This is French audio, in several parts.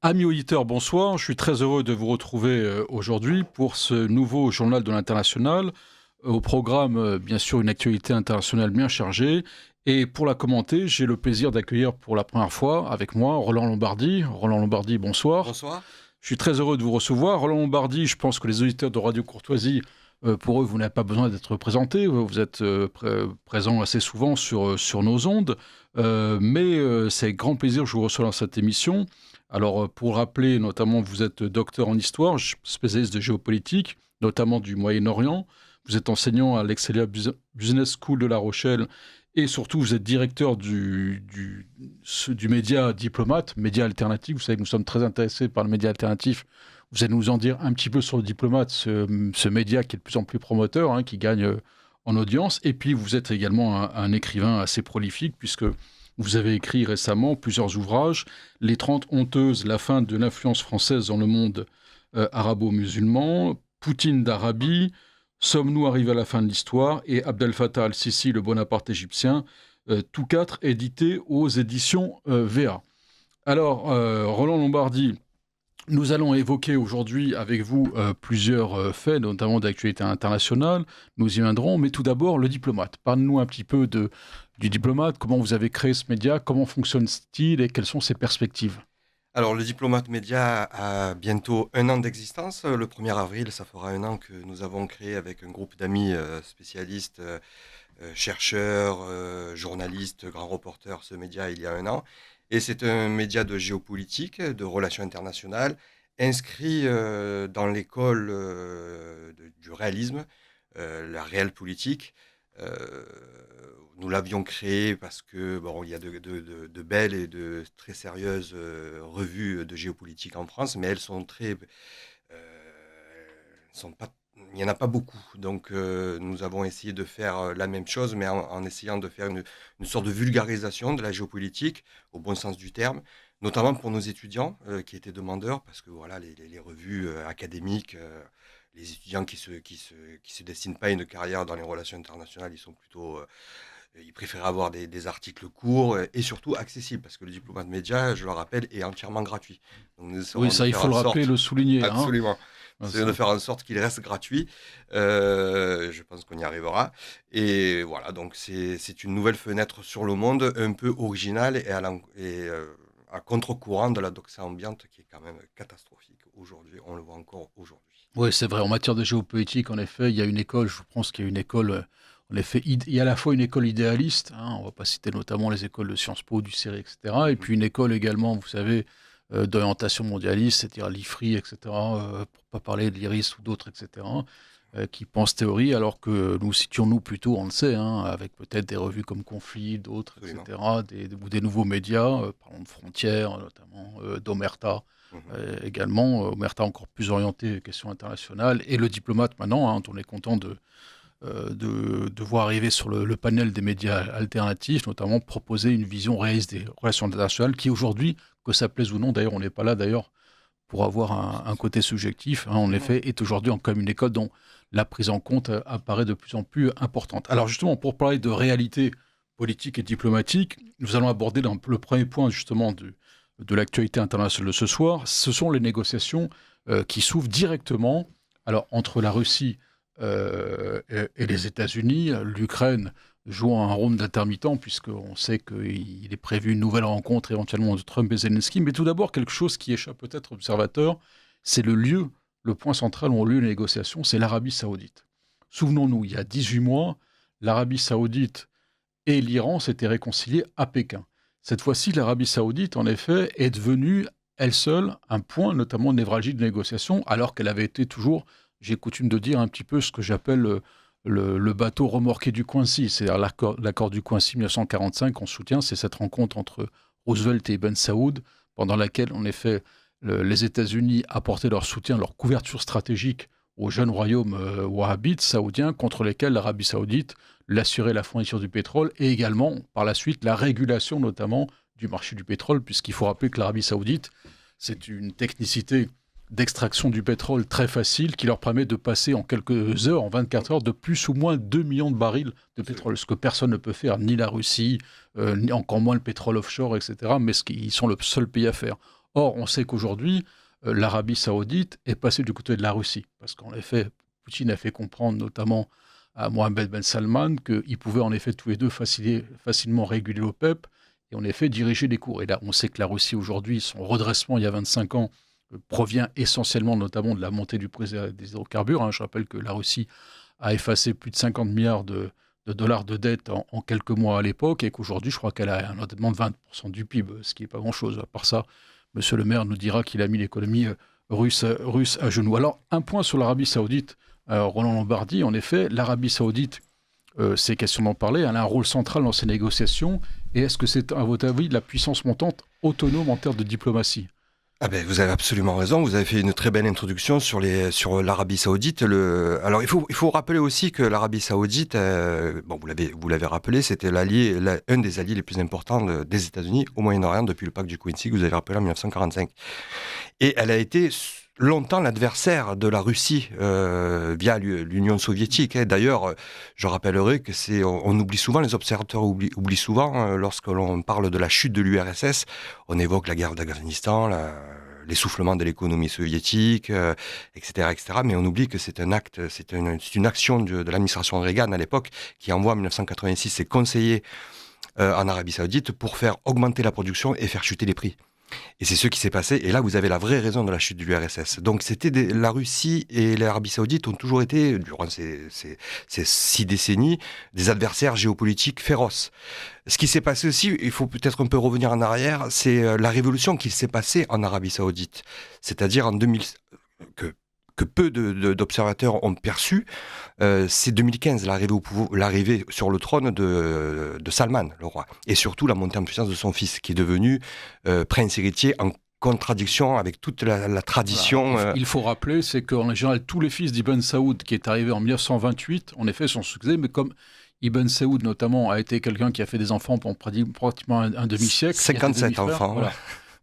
Amis auditeurs, bonsoir. Je suis très heureux de vous retrouver aujourd'hui pour ce nouveau journal de l'international. Au programme, bien sûr, une actualité internationale bien chargée. Et pour la commenter, j'ai le plaisir d'accueillir pour la première fois avec moi Roland Lombardi. Roland Lombardi, bonsoir. Bonsoir. Je suis très heureux de vous recevoir. Roland Lombardi, je pense que les auditeurs de Radio Courtoisie, pour eux, vous n'avez pas besoin d'être présenté. Vous êtes présent assez souvent sur nos ondes. Mais c'est avec grand plaisir que je vous reçois dans cette émission. Alors, pour rappeler, notamment, vous êtes docteur en histoire, spécialiste de géopolitique, notamment du Moyen-Orient. Vous êtes enseignant à l'Excelia Business School de La Rochelle. Et surtout, vous êtes directeur du média Diplomate, média alternatif. Vous savez que nous sommes très intéressés par le média alternatif. Vous allez nous en dire un petit peu sur le Diplomate, ce média qui est de plus en plus promoteur, qui gagne en audience. Et puis, vous êtes également un écrivain assez prolifique, puisque vous avez écrit récemment plusieurs ouvrages. Les 30 honteuses, la fin de l'influence française dans le monde arabo-musulman, Poutine d'Arabie, Sommes-nous arrivés à la fin de l'histoire et Abdel Fattah al-Sisi, le Bonaparte égyptien, tous quatre édités aux éditions VA. Alors, Roland Lombardi, nous allons évoquer aujourd'hui avec vous plusieurs faits, notamment d'actualité internationale. Nous y viendrons, mais tout d'abord, le Diplomate. Parlez-nous un petit peu du Diplomate, comment vous avez créé ce média, comment fonctionne-t-il et quelles sont ses perspectives ? Alors, le Diplomate Média a bientôt 1 an d'existence. Le 1er avril, ça fera 1 an que nous avons créé avec un groupe d'amis spécialistes, chercheurs, journalistes, grands reporters, ce média il y a 1 an. Et c'est un média de géopolitique, de relations internationales, inscrit dans l'école du réalisme, la réelle politique. Nous l'avions créé parce que il y a de belles et de très sérieuses revues de géopolitique en France, mais elles sont sont pas, il n'y en a pas beaucoup. Donc nous avons essayé de faire la même chose, mais en essayant de faire une sorte de vulgarisation de la géopolitique, au bon sens du terme, notamment pour nos étudiants qui étaient demandeurs, parce que voilà, les revues académiques, les étudiants qui se destinent pas à une carrière dans les relations internationales, ils sont plutôt ils préfèrent avoir des articles courts et surtout accessibles, parce que le Diplomate Média, je le rappelle, est entièrement gratuit. Donc nous Oui, essaierons de ça, il faire faut en le rappeler, sorte, le souligner. absolument, de faire en sorte qu'il reste gratuit. Je pense qu'on y arrivera. Et voilà, donc c'est une nouvelle fenêtre sur le monde, un peu originale et à contre-courant de la doxa ambiante qui est quand même catastrophique aujourd'hui. On le voit encore aujourd'hui. Oui, c'est vrai. En matière de géopolitique, en effet, il y a une école, je pense qu'il y a une école, en effet, il y a à la fois une école idéaliste, on ne va pas citer notamment les écoles de Sciences Po, du CERI, etc., et Mhm. puis une école également, vous savez, d'orientation mondialiste, c'est-à-dire l'IFRI, etc., pour ne pas parler de l'IRIS ou d'autres, etc., qui pensent théorie, alors que nous situons-nous plutôt, on le sait, avec peut-être des revues comme Conflit, d'autres, Absolument. etc., ou des nouveaux médias, parlons de Frontières, notamment d'Omerta, Mhm. également, Omerta encore plus orienté questions internationales, et le Diplomate maintenant, on est content de voir arriver sur le panel des médias alternatifs, notamment proposer une vision réaliste des relations internationales, qui aujourd'hui, que ça plaise ou non, d'ailleurs on n'est pas là d'ailleurs pour avoir un côté subjectif, en Non, non. effet, est aujourd'hui comme une école dont la prise en compte apparaît de plus en plus importante. Alors justement, pour parler de réalité politique et diplomatique, nous allons aborder le premier point justement de l'actualité internationale de ce soir, ce sont les négociations qui s'ouvrent directement entre la Russie et les États-Unis, l'Ukraine jouant un rôle d'intermittent, puisqu'on sait qu'il est prévu une nouvelle rencontre éventuellement de Trump et Zelensky. Mais tout d'abord, quelque chose qui échappe peut-être aux observateurs, c'est le point central où ont lieu les négociations, c'est l'Arabie saoudite. Souvenons-nous, il y a 18 mois, l'Arabie saoudite et l'Iran s'étaient réconciliés à Pékin. Cette fois-ci, l'Arabie saoudite, en effet, est devenue, elle seule, un point notamment névralgique de négociation, alors qu'elle avait été toujours, j'ai coutume de dire un petit peu ce que j'appelle le bateau remorqué du Quincy, c'est-à-dire l'accord du Quincy 1945 qu'on soutient, c'est cette rencontre entre Roosevelt et Ben Saoud, pendant laquelle, en effet, les États-Unis apportaient leur soutien, leur couverture stratégique aux jeunes royaumes wahhabites saoudiens, contre lesquels l'Arabie saoudite l'assurer la fourniture du pétrole et également, par la suite, la régulation notamment du marché du pétrole, puisqu'il faut rappeler que l'Arabie saoudite, c'est une technicité d'extraction du pétrole très facile qui leur permet de passer en quelques heures, en 24 heures, de plus ou moins 2 millions de barils de pétrole, ce que personne ne peut faire, ni la Russie, ni encore moins le pétrole offshore, etc., mais ils sont le seul pays à faire. Or, on sait qu'aujourd'hui, l'Arabie saoudite est passée du côté de la Russie. Parce qu'en effet, Poutine a fait comprendre notamment à Mohamed Ben Salman qu'ils pouvaient en effet tous les deux facilement réguler l'OPEP et en effet diriger les cours. Et là, on sait que la Russie aujourd'hui, son redressement il y a 25 ans, provient essentiellement notamment de la montée du prix des hydrocarbures. Hein. Je rappelle que la Russie a effacé plus de 50 milliards de dollars de dette en quelques mois à l'époque et qu'aujourd'hui, je crois qu'elle a un endettement de 20% du PIB, ce qui n'est pas grand-chose. À part ça, Monsieur le maire nous dira qu'il a mis l'économie russe à genoux. Alors, un point sur l'Arabie saoudite, Roland Lombardi. En effet, l'Arabie saoudite, c'est question d'en parler, elle a un rôle central dans ces négociations. Et est-ce que c'est, à votre avis, la puissance montante autonome en termes de diplomatie ? Ah ben, vous avez absolument raison, vous avez fait une très belle introduction sur l'Arabie saoudite. Alors il faut rappeler aussi que l'Arabie saoudite, bon, vous l'avez rappelé, c'était un des alliés les plus importants des États-Unis au Moyen-Orient depuis le pacte du Quincy que vous avez rappelé en 1945. Et elle a été longtemps l'adversaire de la Russie via l'Union soviétique. D'ailleurs, je rappellerai que on oublie souvent, les observateurs oublient souvent, lorsque l'on parle de la chute de l'URSS, on évoque la guerre d'Afghanistan, l'essoufflement de l'économie soviétique, etc., etc. Mais on oublie que c'est une action de l'administration Reagan à l'époque qui envoie en 1986 ses conseillers en Arabie Saoudite pour faire augmenter la production et faire chuter les prix. Et c'est ce qui s'est passé. Et là, vous avez la vraie raison de la chute de l'URSS. Donc, la Russie et l'Arabie Saoudite ont toujours été, durant ces 6 décennies, des adversaires géopolitiques féroces. Ce qui s'est passé aussi, il faut peut-être un peu revenir en arrière, c'est la révolution qui s'est passée en Arabie Saoudite. C'est-à-dire en 2000, que peu d'observateurs ont perçu, c'est 2015, l'arrivée sur le trône de Salman, le roi. Et surtout la montée en puissance de son fils, qui est devenu prince héritier en contradiction avec toute la tradition. Voilà. Il faut rappeler, c'est qu'en général, tous les fils d'Ibn Saoud, qui est arrivé en 1928, en effet, sont succédés, mais comme Ibn Saoud, notamment, a été quelqu'un qui a fait des enfants pendant pratiquement un demi-siècle. 57 enfants. Voilà.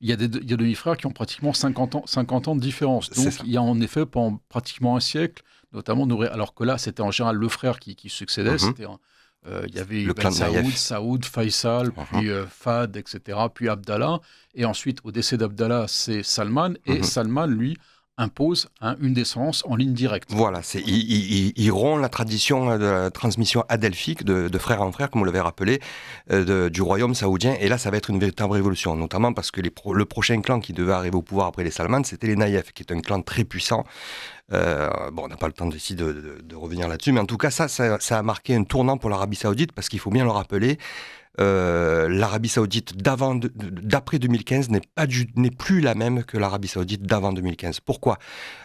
Il y a demi-frères qui ont pratiquement 50 ans de différence. Donc, il y a en effet, pendant pratiquement un siècle, notamment, alors que là, c'était en général le frère qui succédait. Il y avait le clan Saoud, Faisal, puis Fahd, etc., puis Abdallah. Et ensuite, au décès d'Abdallah, c'est Salman. Et Salman, lui, impose une descendance en ligne directe. Voilà, il rompt la tradition de la transmission adelphique de frère en frère, comme vous l'avez rappelé, du royaume saoudien. Et là, ça va être une véritable révolution, notamment parce que le prochain clan qui devait arriver au pouvoir après les Salman, c'était les Naïefs, qui est un clan très puissant. On n'a pas le temps ici de revenir là-dessus, mais en tout cas, ça a marqué un tournant pour l'Arabie saoudite, parce qu'il faut bien le rappeler, l'Arabie saoudite d'après 2015 n'est plus la même que l'Arabie saoudite d'avant 2015. Pourquoi ?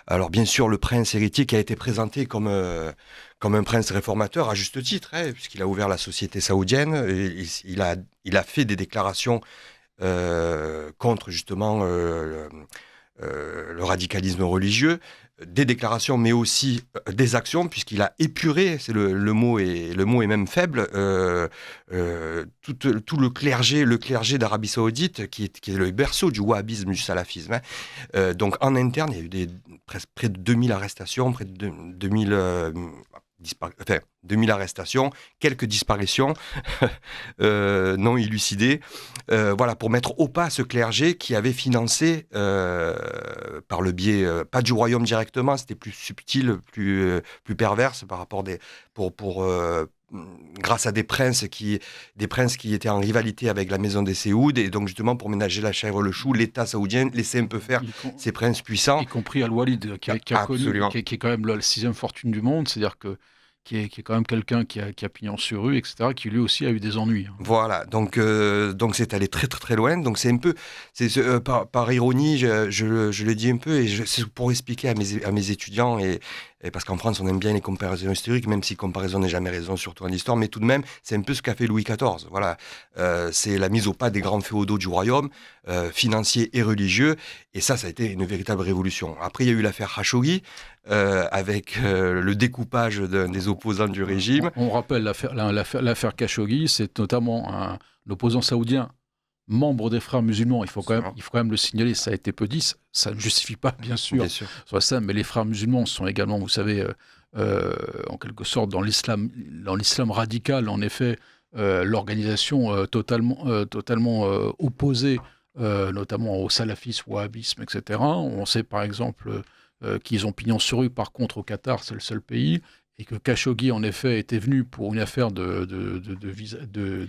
Alors bien sûr, le prince héritier qui a été présenté comme un prince réformateur, à juste titre, puisqu'il a ouvert la société saoudienne, il a fait des déclarations contre justement le radicalisme religieux, des déclarations mais aussi des actions, puisqu'il a épuré, le mot est même faible, tout le clergé d'Arabie Saoudite qui est le berceau du wahhabisme, du salafisme. Donc en interne, il y a eu près de 2000 arrestations, près de 2000 arrestations, quelques disparitions non élucidées, voilà, pour mettre au pas ce clergé qui avait financé par le biais, pas du royaume directement, c'était plus subtil, plus perverse par rapport grâce à des princes qui étaient en rivalité avec la maison des Saouds, et donc justement pour ménager la chèvre le chou, l'État saoudien laissait un peu faire ces princes puissants. Y compris Al-Walid, qui est quand même la 6e fortune du monde, c'est-à-dire qui est quand même quelqu'un qui a pignon sur rue, etc., qui lui aussi a eu des ennuis. Voilà, donc c'est allé très très très loin. Donc c'est un peu, par ironie, je le dis un peu, et c'est pour expliquer à mes étudiants, et parce qu'en France on aime bien les comparaisons historiques, même si comparaison n'est jamais raison, surtout en histoire, mais tout de même c'est un peu ce qu'a fait Louis XIV. Voilà, c'est la mise au pas des grands féodaux du royaume, financiers et religieux, et ça a été une véritable révolution. Après il y a eu l'affaire Khashoggi, avec le découpage des opposants du régime. On rappelle l'affaire Khashoggi, c'est notamment un opposant saoudien, membre des Frères musulmans. Il faut quand même le signaler, ça a été peu dit, ça ne justifie pas bien sûr. Ça, mais les Frères musulmans sont également, vous savez, en quelque sorte dans l'islam radical, en effet, l'organisation totalement opposée notamment au salafisme, au wahhabisme, etc. On sait par exemple qu'ils ont pignon sur rue, par contre au Qatar, c'est le seul pays, et que Khashoggi, en effet, était venu pour une affaire de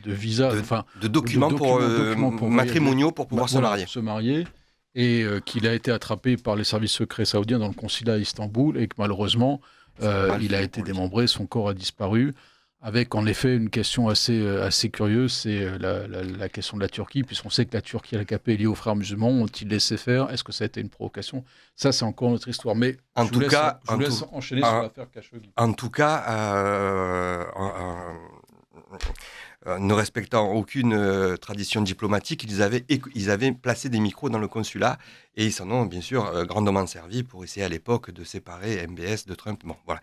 visa, enfin, de documents documents pour matrimoniaux pour pouvoir se marier. Pour se marier, et qu'il a été attrapé par les services secrets saoudiens dans le consulat à Istanbul, et que malheureusement, il a été démembré, son corps a disparu, avec en effet une question assez curieuse, c'est la question de la Turquie, puisqu'on sait que la Turquie et l'AKP est liée aux frères musulmans. Ont-ils laissé faire? Est-ce que ça a été une provocation? Ça, c'est encore notre histoire. Mais je vous laisse enchaîner sur l'affaire Khashoggi. En tout cas, ne respectant aucune tradition diplomatique, ils avaient placé des micros dans le consulat et ils s'en ont bien sûr grandement servi pour essayer à l'époque de séparer MBS de Trump. Bon, voilà.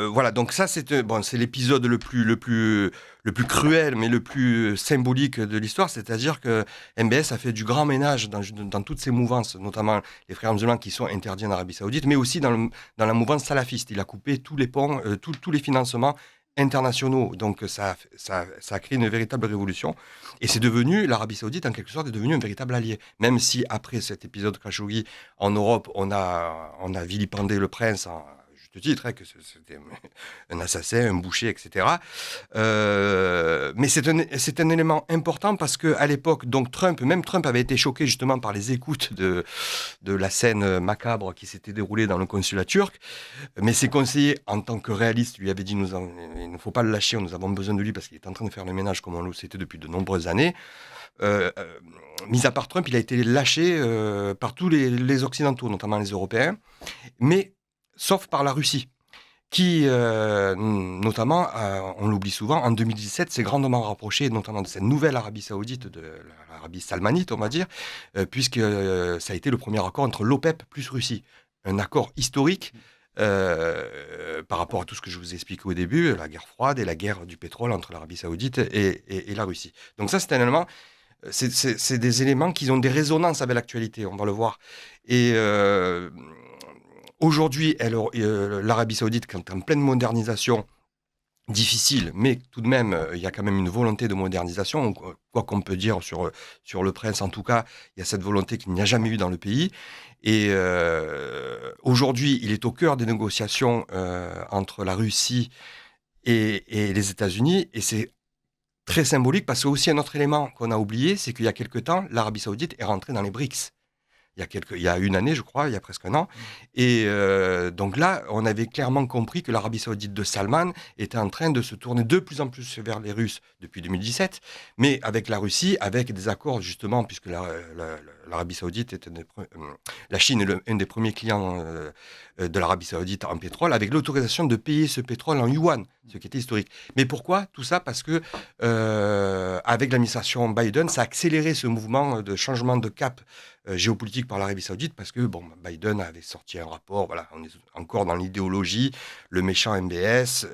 Voilà, donc ça c'est l'épisode le plus cruel mais le plus symbolique de l'histoire, c'est-à-dire que MBS a fait du grand ménage dans toutes ces mouvances, notamment les frères musulmans qui sont interdits en Arabie Saoudite, mais aussi dans la mouvance salafiste. Il a coupé tous les ponts, tous les financements internationaux. Donc ça a créé une véritable révolution. Et c'est devenu, l'Arabie Saoudite en quelque sorte est devenue un véritable allié. Même si après cet épisode Khashoggi, en Europe, on a vilipendé le prince juste titre, que c'était un assassin, un boucher, etc. Mais c'est un élément important parce qu'à l'époque, donc Trump avait été choqué justement par les écoutes de la scène macabre qui s'était déroulée dans le consulat turc. Mais ses conseillers, en tant que réalistes, lui avaient dit il ne faut pas le lâcher, nous avons besoin de lui parce qu'il est en train de faire le ménage comme on le sait depuis de nombreuses années. Mis à part Trump, il a été lâché par tous les Occidentaux, notamment les Européens, mais sauf par la Russie, qui, notamment, on l'oublie souvent, en 2017, s'est grandement rapproché, notamment de cette nouvelle Arabie Saoudite, de l'Arabie salmanite, on va dire, puisque ça a été le premier accord entre l'OPEP plus Russie. Un accord historique par rapport à tout ce que je vous ai expliqué au début, la guerre froide et la guerre du pétrole entre l'Arabie Saoudite et la Russie. Donc ça, c'est un élément... C'est des éléments qui ont des résonances avec l'actualité, on va le voir. Et aujourd'hui, l'Arabie Saoudite, quand en pleine modernisation, difficile, mais tout de même, il y a quand même une volonté de modernisation, quoi qu'on peut dire sur le prince, en tout cas, il y a cette volonté qu'il n'y a jamais eu dans le pays. Et aujourd'hui, il est au cœur des négociations entre la Russie et les États-Unis, et c'est très symbolique parce que aussi un autre élément qu'on a oublié, c'est qu'il y a quelque temps, l'Arabie Saoudite est rentrée dans les BRICS. Il y a une année, je crois, il y a presque un an. Et donc là, on avait clairement compris que l'Arabie Saoudite de Salman était en train de se tourner de plus en plus vers les Russes depuis 2017, mais avec la Russie, avec des accords justement, puisque l'Arabie Saoudite est la Chine est un des premiers clients de l'Arabie Saoudite en pétrole, avec l'autorisation de payer ce pétrole en yuan, ce qui était historique. Mais pourquoi tout ça? Parce que avec l'administration Biden, ça a accéléré ce mouvement de changement de cap géopolitique par l'Arabie Saoudite, parce que Biden avait sorti un rapport, voilà, on est encore dans l'idéologie, le méchant MBS,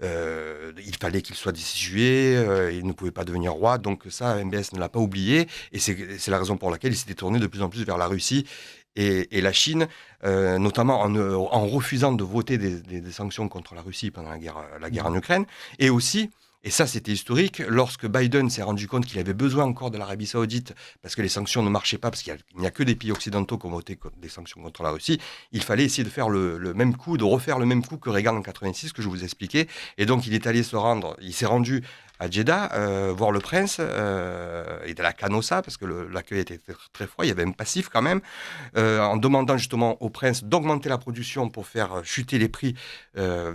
il fallait qu'il soit destitué, il ne pouvait pas devenir roi, donc ça, MBS ne l'a pas oublié, et c'est la raison pour laquelle il s'était tourné de plus en plus vers la Russie et la Chine, notamment en refusant de voter des sanctions contre la Russie pendant la guerre en Ukraine, et aussi... Et ça, c'était historique. Lorsque Biden s'est rendu compte qu'il avait besoin encore de l'Arabie Saoudite, parce que les sanctions ne marchaient pas, parce qu'il n'y a que des pays occidentaux qui ont voté des sanctions contre la Russie, il fallait essayer de faire le même coup, de refaire le même coup que Reagan en 86, que je vous expliquais. Et donc, il s'est rendu à Jeddah, voir le prince, et de la Canossa, parce que l'accueil était très froid, il y avait un passif quand même, en demandant justement au prince d'augmenter la production pour faire chuter les prix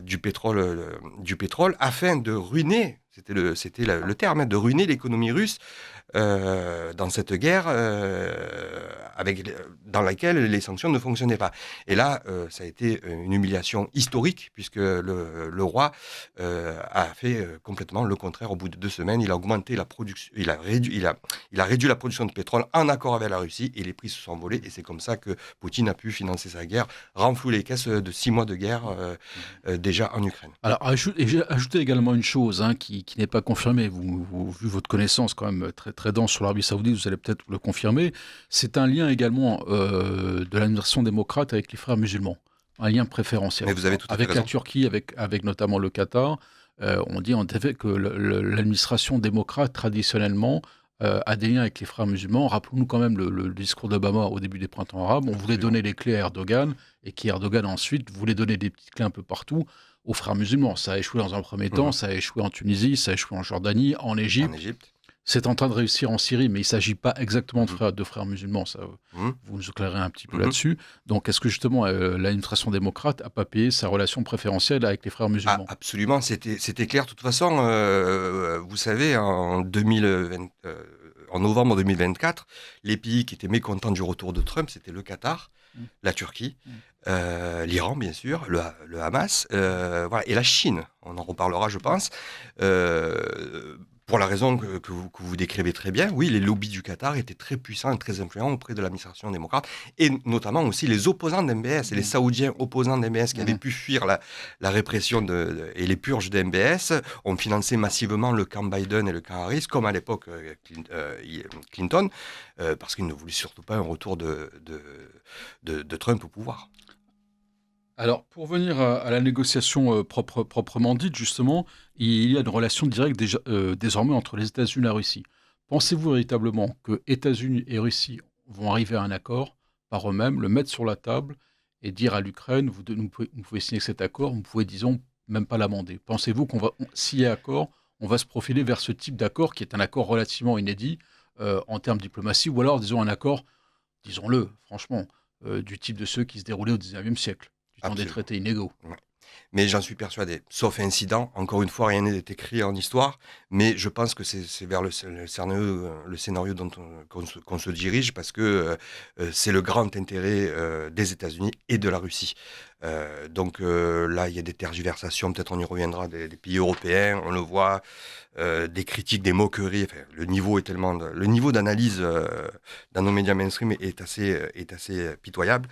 du pétrole, afin de ruiner, c'était le terme, de ruiner l'économie russe dans cette guerre dans laquelle les sanctions ne fonctionnaient pas. Et là, ça a été une humiliation historique, puisque le roi a fait complètement le contraire. Au bout de 2 semaines, il a augmenté la production, il a réduit la production de pétrole en accord avec la Russie, et les prix se sont envolés, et c'est comme ça que Poutine a pu financer sa guerre, renflouer les caisses de 6 mois de guerre déjà en Ukraine. Alors, j'ai ajouté également une chose qui n'est pas confirmée. Vu votre connaissance quand même très, très dense sur l'Arabie Saoudite, vous allez peut-être le confirmer. C'est un lien également de l'administration démocrate avec les frères musulmans. Un lien préférentiel. Mais vous avez tout à fait avec raison. La Turquie, avec notamment le Qatar. On dit en effet que l'administration démocrate, traditionnellement, a des liens avec les frères musulmans. Rappelons-nous quand même le discours d'Obama au début des printemps arabes. On voulait donner les clés à Erdogan et qui Erdogan ensuite voulait donner des petites clés un peu partout aux frères musulmans. Ça a échoué dans un premier temps, ça a échoué en Tunisie, ça a échoué en Jordanie, en En Égypte. Égypte. C'est en train de réussir en Syrie, mais il ne s'agit pas exactement de frères musulmans. Ça, Mhm. vous nous éclairez un petit peu Mhm. là-dessus. Donc, est-ce que justement l'administration démocrate n'a pas payé sa relation préférentielle avec les frères Ah, musulmans? absolument, c'était clair. De toute façon, vous savez, en novembre 2024, les pays qui étaient mécontents du retour de Trump, c'était le Qatar, Mm. la Turquie, Mm. l'Iran, bien sûr, le Hamas, voilà, et la Chine. On en reparlera, je pense. Pour la raison que vous décrivez très bien, oui, les lobbies du Qatar étaient très puissants et très influents auprès de l'administration démocrate, et notamment aussi les opposants d'MBS, et les Saoudiens opposants d'MBS qui avaient pu fuir la répression et les purges de MBS, ont financé massivement le camp Biden et le camp Harris, comme à l'époque Clinton, parce qu'ils ne voulaient surtout pas un retour de Trump au pouvoir. Alors, pour venir à la négociation proprement dite, justement, il y a une relation directe désormais entre les États-Unis et la Russie. Pensez-vous véritablement que États-Unis et Russie vont arriver à un accord par eux-mêmes, le mettre sur la table et dire à l'Ukraine, vous pouvez signer cet accord, vous pouvez, disons, même pas l'amender. Pensez-vous s'il y a accord, on va se profiler vers ce type d'accord qui est un accord relativement inédit en termes de diplomatie, ou alors, disons, un accord, disons-le, franchement, du type de ceux qui se déroulaient au XIXe siècle, du temps des Absolument. traités inégaux. Ouais. Mais j'en suis persuadé, sauf incident, encore une fois, rien n'est écrit en histoire, mais je pense que c'est vers le scénario qu'on se dirige, parce que c'est le grand intérêt des États-Unis et de la Russie. Donc là, il y a des tergiversations, peut-être on y reviendra, des pays européens, on le voit, des critiques, des moqueries. Enfin, le niveau d'analyse dans nos médias mainstream est assez pitoyable.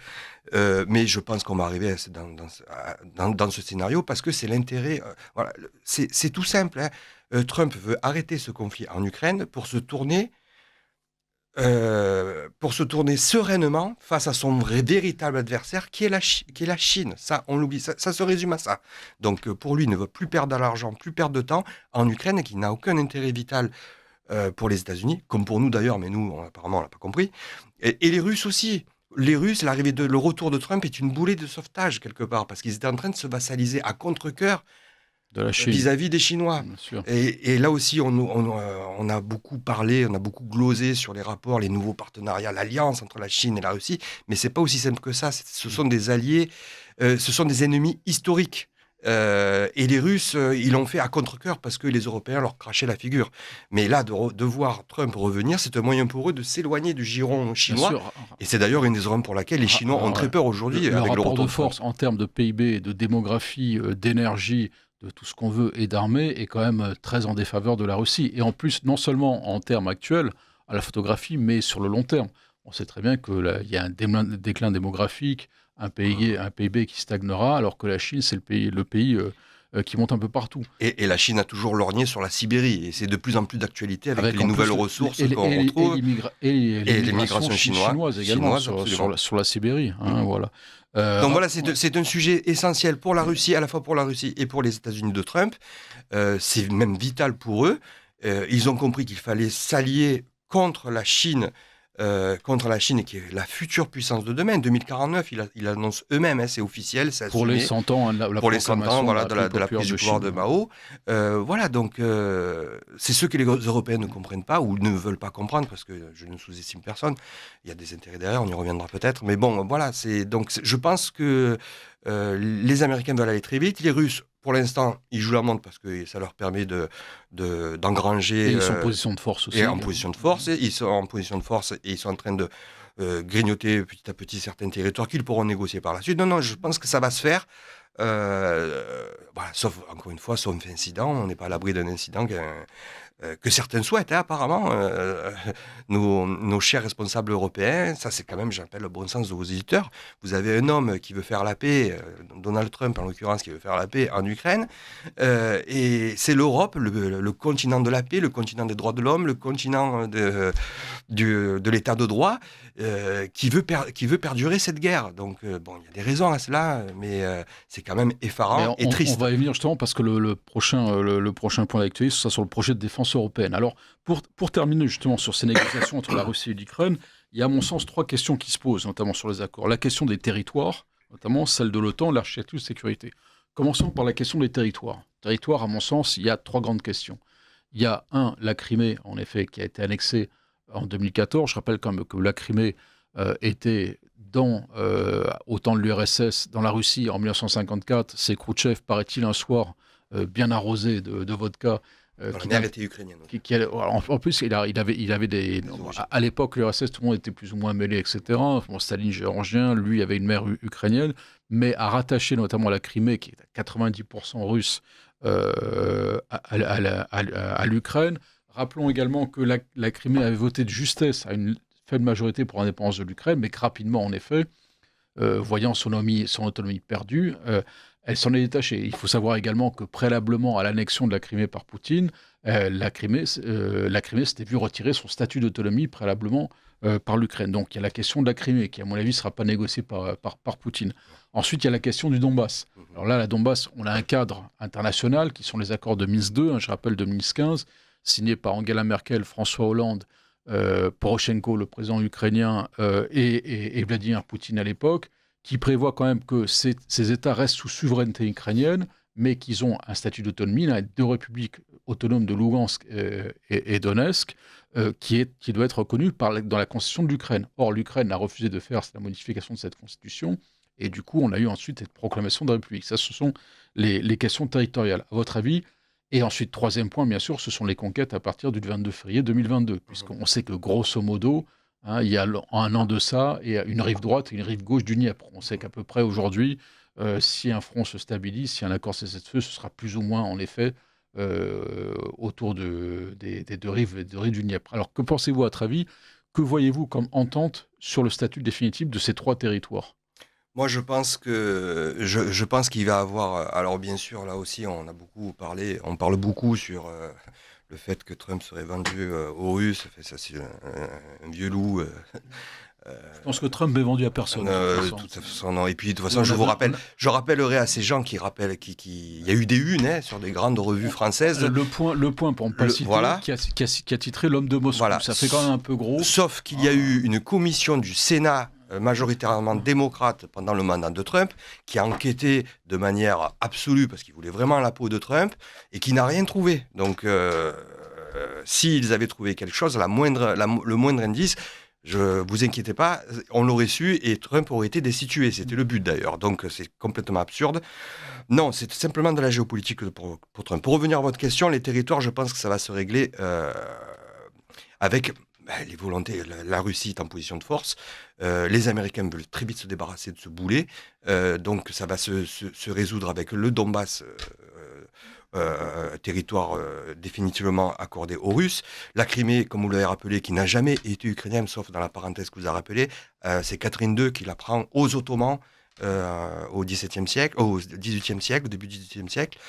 Mais je pense qu'on va arriver dans ce scénario, parce que c'est l'intérêt. Voilà, c'est tout simple, hein. Trump veut arrêter ce conflit en Ukraine pour se tourner sereinement face à son véritable adversaire, qui est la Chine. Ça, on l'oublie. Ça se résume à ça. Donc, pour lui, il ne veut plus perdre d'argent, plus perdre de temps en Ukraine, qui n'a aucun intérêt vital pour les États-Unis, comme pour nous d'ailleurs, mais nous, apparemment, on l'a pas compris. Et les Russes aussi. Les Russes, le retour de Trump est une bouée de sauvetage, quelque part, parce qu'ils étaient en train de se vassaliser à contre-cœur De la Chine, vis-à-vis des Chinois. bien sûr. Et là aussi, on a beaucoup parlé, on a beaucoup glosé sur les rapports, les nouveaux partenariats, l'alliance entre la Chine et la Russie, mais c'est pas aussi simple que ça. Ce sont des alliés, ce sont des ennemis historiques. Et les Russes, ils l'ont fait à contre-cœur parce que les Européens leur crachaient la figure. Mais là, de voir Trump revenir, c'est un moyen pour eux de s'éloigner du giron Bien chinois. sûr. Et c'est d'ailleurs une des raisons pour laquelle les Chinois ont très peur aujourd'hui Le avec le rapport retour de de Trump. force en termes de PIB, de démographie, d'énergie, de tout ce qu'on veut et d'armée est quand même très en défaveur de la Russie. Et en plus, non seulement en termes actuels, à la photographie, mais sur le long terme. On sait très bien qu'il y a un déclin démographique, un PIB qui stagnera, alors que la Chine, c'est le pays qui monte un peu partout. Et la Chine a toujours lorgné sur la Sibérie. Et c'est de plus en plus d'actualité avec les en nouvelles plus ressources qu'on retrouve. Et l'immigration chinoise également sur la Sibérie. Hein, voilà. Donc voilà, c'est un sujet essentiel pour la Russie, à la fois pour la Russie et pour les États-Unis de Trump. C'est même vital pour eux. Ils ont compris qu'il fallait s'allier contre la Chine, qui est la future puissance de demain. 2049, il annonce eux-mêmes, hein, c'est officiel, c'est assumé. Pour les 100 ans, pour les 100 ans, voilà, de la prise du pouvoir de Mao. Voilà, donc c'est ce que les Européens ne comprennent pas ou ne veulent pas comprendre, parce que je ne sous-estime personne. Il y a des intérêts derrière, on y reviendra peut-être. Mais bon, voilà, je pense que les Américains veulent aller très vite. Les Russes, pour l'instant, ils jouent la montre parce que ça leur permet d'engranger. Et ils sont en position de force aussi. Et en position de force. Ils sont en position de force et ils sont en train de grignoter petit à petit certains territoires qu'ils pourront négocier par la suite. Non, je pense que ça va se faire. Voilà, sauf, encore une fois, sauf incident. On n'est pas à l'abri d'un incident que certains souhaitent, hein, apparemment. Nos chers responsables européens, ça c'est quand même, j'appelle le bon sens de vos éditeurs. Vous avez un homme qui veut faire la paix, Donald Trump en l'occurrence, qui veut faire la paix en Ukraine, et c'est l'Europe, le continent de la paix, le continent des droits de l'homme, le continent de l'état de droit, qui veut perdurer cette guerre. Donc bon, il y a des raisons à cela, mais c'est quand même effarant et triste. On va y venir justement parce que le prochain point d'actualité, ce sera sur le projet de défense défense européenne. Alors, pour terminer justement sur ces négociations entre la Russie et l'Ukraine, il y a à mon sens 3 questions qui se posent, notamment sur les accords. La question des territoires, notamment celle de l'OTAN, l'architecture de sécurité. Commençons par la question des territoires. Territoire, à mon sens, il y a 3 grandes questions. Il y a la Crimée, en effet, qui a été annexée en 2014. Je rappelle quand même que la Crimée était au temps de l'URSS, dans la Russie, en 1954. C'est Khrouchtchev, paraît-il, un soir, bien arrosé de vodka. La mère était ukrainienne. En plus, il avait des. À l'époque, l'URSS, tout le monde était plus ou moins mêlé, etc. Bon, Staline géorgien, lui avait une mère ukrainienne, mais à rattacher notamment la Crimée, qui est à 90% russe, à l'Ukraine. Rappelons également que la Crimée avait voté de justesse à une faible majorité pour l'indépendance de l'Ukraine, mais que rapidement, en effet, voyant son autonomie perdue, elle s'en est détachée. Il faut savoir également que préalablement à l'annexion de la Crimée par Poutine, la Crimée s'était vue retirer son statut d'autonomie préalablement par l'Ukraine. Donc il y a la question de la Crimée qui, à mon avis, ne sera pas négociée par Poutine. Ensuite, il y a la question du Donbass. Alors là, la Donbass, on a un cadre international qui sont les accords de Minsk II, je rappelle de Minsk XV, signés par Angela Merkel, François Hollande, Poroshenko, le président ukrainien, et Vladimir Poutine à l'époque, qui prévoit quand même que ces États restent sous souveraineté ukrainienne, mais qu'ils ont un statut d'autonomie. Il y a 2 républiques autonomes de Lugansk et Donetsk, qui doit être reconnue dans la constitution de l'Ukraine. Or, l'Ukraine a refusé de faire la modification de cette constitution, et du coup, on a eu ensuite cette proclamation de république. Ça, ce sont les questions territoriales. À votre avis? Et ensuite, 3e point, bien sûr, ce sont les conquêtes à partir du 22 février 2022, puisqu'on sait que, grosso modo, il y a un an de ça, et une rive droite et une rive gauche du Dniepr. On sait qu'à peu près aujourd'hui, si un front se stabilise, si un accord cessez-le-feu, ce sera plus ou moins, en effet, autour des 2 rives du Dniepr. Alors, que pensez-vous, à votre avis? Que voyez-vous comme entente sur le statut définitif de ces 3 territoires? Moi, je pense qu'il va avoir. Alors, bien sûr, là aussi, on parle beaucoup sur le fait que Trump serait vendu aux Russes. Ça, c'est un vieux loup. Je pense que Trump est vendu à personne. Tout façon, non. Et puis, de toute façon, je rappellerai à ces gens il y a eu des unes sur des grandes revues françaises. Le point pour ne pas le citer, voilà. qui a titré l'homme de Moscou. Voilà. Ça fait quand même un peu gros. Sauf qu'il y a eu une commission du Sénat, majoritairement démocrate pendant le mandat de Trump, qui a enquêté de manière absolue, parce qu'il voulait vraiment la peau de Trump, et qui n'a rien trouvé. Donc, s'ils avaient trouvé quelque chose, le moindre indice, vous inquiétez pas, on l'aurait su, et Trump aurait été destitué. C'était le but d'ailleurs. Donc, c'est complètement absurde. Non, c'est simplement de la géopolitique pour Trump. Pour revenir à votre question, les territoires, je pense que ça va se régler avec les volontés. La Russie est en position de force. Les Américains veulent très vite se débarrasser de ce boulet. Donc ça va se résoudre avec le Donbass, territoire définitivement accordé aux Russes. La Crimée, comme vous l'avez rappelé, qui n'a jamais été ukrainienne, sauf dans la parenthèse que vous avez rappelée, c'est Catherine II qui la prend aux Ottomans au XVIIe siècle, au XVIIIe siècle, au début du XVIIIe siècle,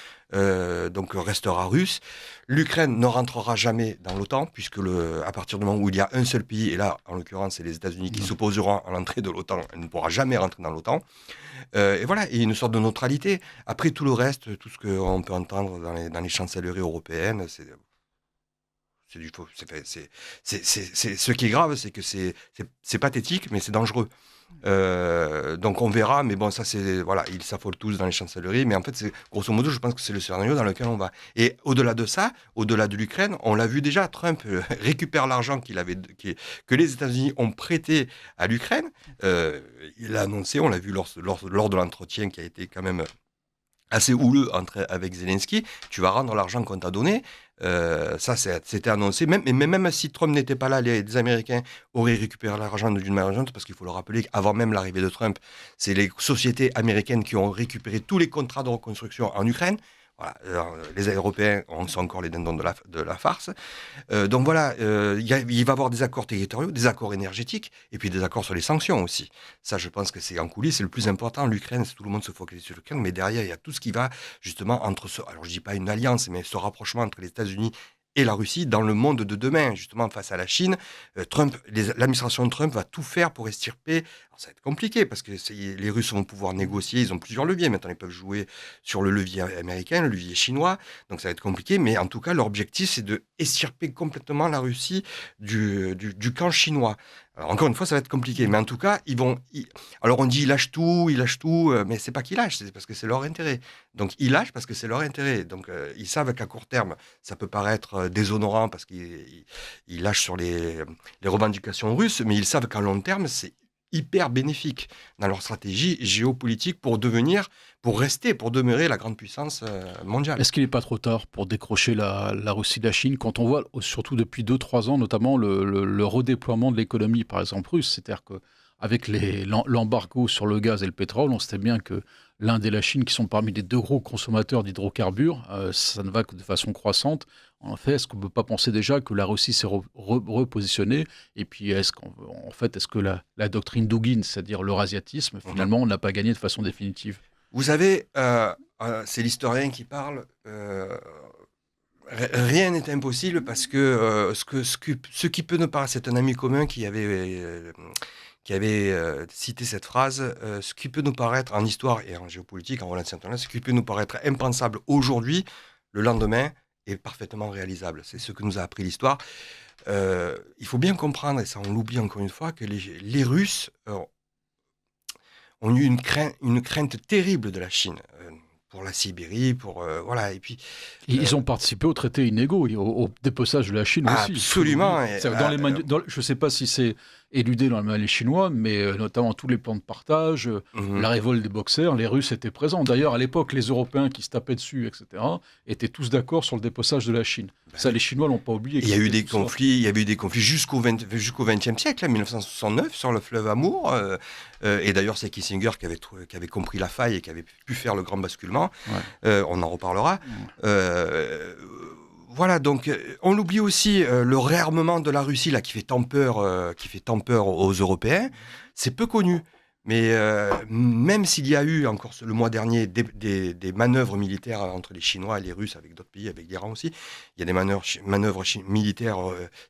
donc restera russe. L'Ukraine ne rentrera jamais dans l'OTAN, puisque à partir du moment où il y a un seul pays, et là, en l'occurrence, c'est les États-Unis qui s'opposeront à l'entrée de l'OTAN, elle ne pourra jamais rentrer dans l'OTAN. Et voilà, il y a une sorte de neutralité. Après, tout le reste, tout ce qu'on peut entendre dans les chancelleries européennes, c'est du faux. Ce qui est grave, c'est que c'est pathétique, mais c'est dangereux. Donc on verra, mais bon, ça c'est voilà, ils s'affolent tous dans les chancelleries, mais en fait, c'est grosso modo, je pense que c'est le scénario dans lequel on va. Et au-delà de ça, au-delà de l'Ukraine, on l'a vu déjà, Trump récupère l'argent que les États-Unis ont prêté à l'Ukraine. Il a annoncé, on l'a vu lors de l'entretien qui a été quand même assez houleux avec Zelensky, tu vas rendre l'argent qu'on t'a donné. Ça, c'était annoncé. Même si Trump n'était pas là, les Américains auraient récupéré l'argent d'une manière urgente, parce qu'il faut le rappeler qu'avant même l'arrivée de Trump, c'est les sociétés américaines qui ont récupéré tous les contrats de reconstruction en Ukraine. Voilà. Alors, les Européens sont encore les dindons de la farce. Donc voilà, il va y avoir des accords territoriaux, des accords énergétiques, et puis des accords sur les sanctions aussi. Ça, je pense que c'est en coulisses, c'est le plus important. L'Ukraine, tout le monde se focalise sur l'Ukraine, mais derrière, il y a tout ce qui va justement alors je dis pas une alliance, mais ce rapprochement entre les États-Unis et la Russie dans le monde de demain, justement face à la Chine. L'administration de Trump va tout faire pour extirper. Alors, ça va être compliqué parce que les Russes vont pouvoir négocier, ils ont plusieurs leviers. Maintenant, ils peuvent jouer sur le levier américain, le levier chinois. Donc ça va être compliqué, mais en tout cas, leur objectif, c'est de extirper complètement la Russie du camp chinois. Alors, encore une fois, ça va être compliqué, mais en tout cas, alors on dit ils lâchent tout, mais c'est pas qu'ils lâchent, c'est parce que c'est leur intérêt. Donc ils lâchent parce que c'est leur intérêt. Donc ils savent qu'à court terme, ça peut paraître déshonorant parce qu'ils lâchent sur les revendications russes, mais ils savent qu'à long terme, c'est hyper bénéfique dans leur stratégie géopolitique pour demeurer la grande puissance mondiale. Est-ce qu'il n'est pas trop tard pour décrocher la Russie de la Chine quand on voit, surtout depuis 2-3 ans, notamment le redéploiement de l'économie, par exemple, russe? C'est-à-dire qu'avec l'embargo sur le gaz et le pétrole, on sait bien que l'Inde et la Chine, qui sont parmi les 2 gros consommateurs d'hydrocarbures, ça ne va que de façon croissante. En fait, est-ce qu'on ne peut pas penser déjà que la Russie s'est repositionnée? Et puis, est-ce que la doctrine Dugin, c'est-à-dire l'eurasiatisme, finalement, on n'a pas gagné de façon définitive? Vous savez, c'est l'historien qui parle. Rien n'est impossible parce que ce qui peut nous paraître, c'est un ami commun qui avait cité cette phrase, ce qui peut nous paraître en histoire et en géopolitique, en relations internationales, ce qui peut nous paraître impensable aujourd'hui, le lendemain est parfaitement réalisable. C'est ce que nous a appris l'histoire. Il faut bien comprendre, et ça on l'oublie encore une fois, que les Russes ont eu une crainte terrible de la Chine, pour la Sibérie, voilà, et puis... Ils ont participé au traité inégaux, au dépeçage de la Chine aussi. Absolument. Je ne sais pas si c'est éludé dans les Chinois, mais notamment tous les plans de partage, la révolte des Boxers, les Russes étaient présents. D'ailleurs, à l'époque, les Européens qui se tapaient dessus, etc., étaient tous d'accord sur le dépeçage de la Chine. Ça, les Chinois ne l'ont pas oublié. Il y a eu des conflits jusqu'au XXe siècle, 1969, sur le fleuve Amour. Et d'ailleurs, c'est Kissinger qui avait compris la faille et qui avait pu faire le grand basculement. Ouais. On en reparlera. Voilà, donc on oublie aussi le réarmement de la Russie là, qui fait tant peur aux Européens. C'est peu connu. Mais même s'il y a eu, encore le mois dernier, des manœuvres militaires entre les Chinois et les Russes, avec d'autres pays, avec l'Iran aussi, il y a des manœuvres militaires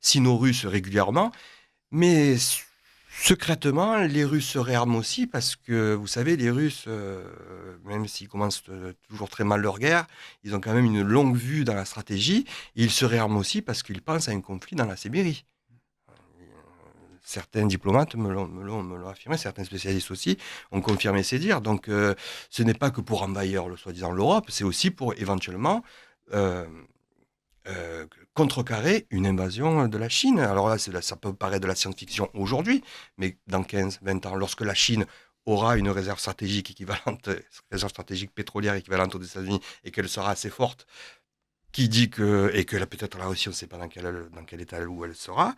sino-russes régulièrement. Mais secrètement, les Russes se réarment aussi parce que, vous savez, les Russes, même s'ils commencent toujours très mal leur guerre, ils ont quand même une longue vue dans la stratégie. Et ils se réarment aussi parce qu'ils pensent à un conflit dans la Sibérie. Certains diplomates me l'ont affirmé, certains spécialistes aussi ont confirmé ces dires. Donc, ce n'est pas que pour envahir, soi-disant, l'Europe, c'est aussi pour éventuellement contrecarrer une invasion de la Chine. Alors là, ça peut paraître de la science-fiction aujourd'hui, mais dans 15-20 ans, lorsque la Chine aura une réserve stratégique pétrolière équivalente aux États-Unis et qu'elle sera assez forte, qui dit et que peut-être la Russie, on ne sait pas dans quel état où elle sera,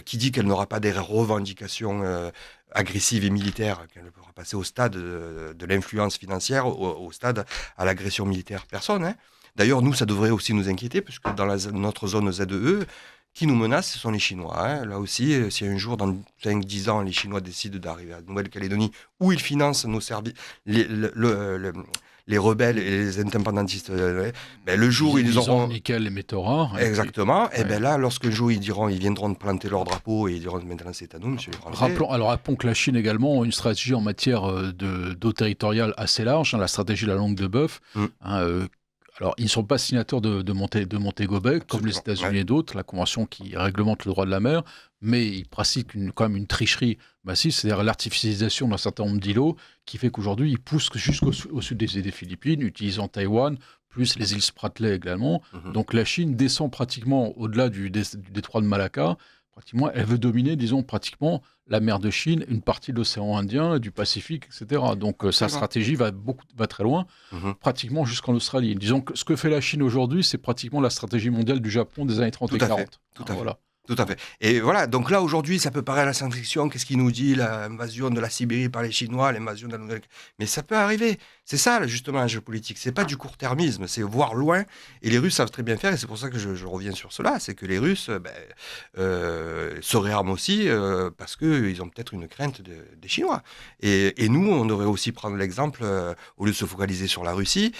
qui dit qu'elle n'aura pas des revendications agressives et militaires, qu'elle pourra passer au stade de l'influence financière, au stade à l'agression militaire. Personne, hein. D'ailleurs, nous, ça devrait aussi nous inquiéter, puisque dans notre zone ZEE, qui nous menace, ce sont les Chinois. Hein. Là aussi, si un jour, dans 5-10 ans, les Chinois décident d'arriver à Nouvelle-Calédonie, où ils financent nos services, les rebelles et les indépendantistes, le jour où ils auront... nickel et métaux rares. Exactement. Et bien là, lorsqu'un jour ils viendront de planter leur drapeau et ils diront maintenant c'est à nous, monsieur les Français. Rappelons que la Chine également a une stratégie en matière d'eau territoriale assez large, la stratégie de la langue de bœuf. Alors, ils ne sont pas signataires de Montego Bay, comme les États-Unis et d'autres, la convention qui réglemente le droit de la mer, mais ils pratiquent quand même une tricherie massive, c'est-à-dire l'artificialisation d'un certain nombre d'îlots, qui fait qu'aujourd'hui, ils poussent jusqu'au sud des Philippines, utilisant Taïwan, plus les îles Spratly également. Donc la Chine descend pratiquement au-delà du détroit de Malacca. Pratiquement, elle veut dominer, disons, pratiquement la mer de Chine, une partie de l'océan Indien, du Pacifique, etc. Donc sa stratégie va très loin, pratiquement jusqu'en Australie. Disons que ce que fait la Chine aujourd'hui, c'est pratiquement la stratégie mondiale du Japon des années 30 et 40. Tout à fait. Et voilà, donc là, aujourd'hui, ça peut paraître la science-fiction. Qu'est-ce qu'il nous dit, l'invasion de la Sibérie par les Chinois, l'invasion de la Nouvelle... Mais ça peut arriver. C'est ça, justement, la géopolitique. C'est pas du court-termisme, c'est voir loin. Et les Russes savent très bien faire, et c'est pour ça que je reviens sur cela, c'est que les Russes se réarment aussi parce qu'ils ont peut-être une crainte des Chinois. Et nous, on devrait aussi prendre l'exemple, au lieu de se focaliser sur la Russie,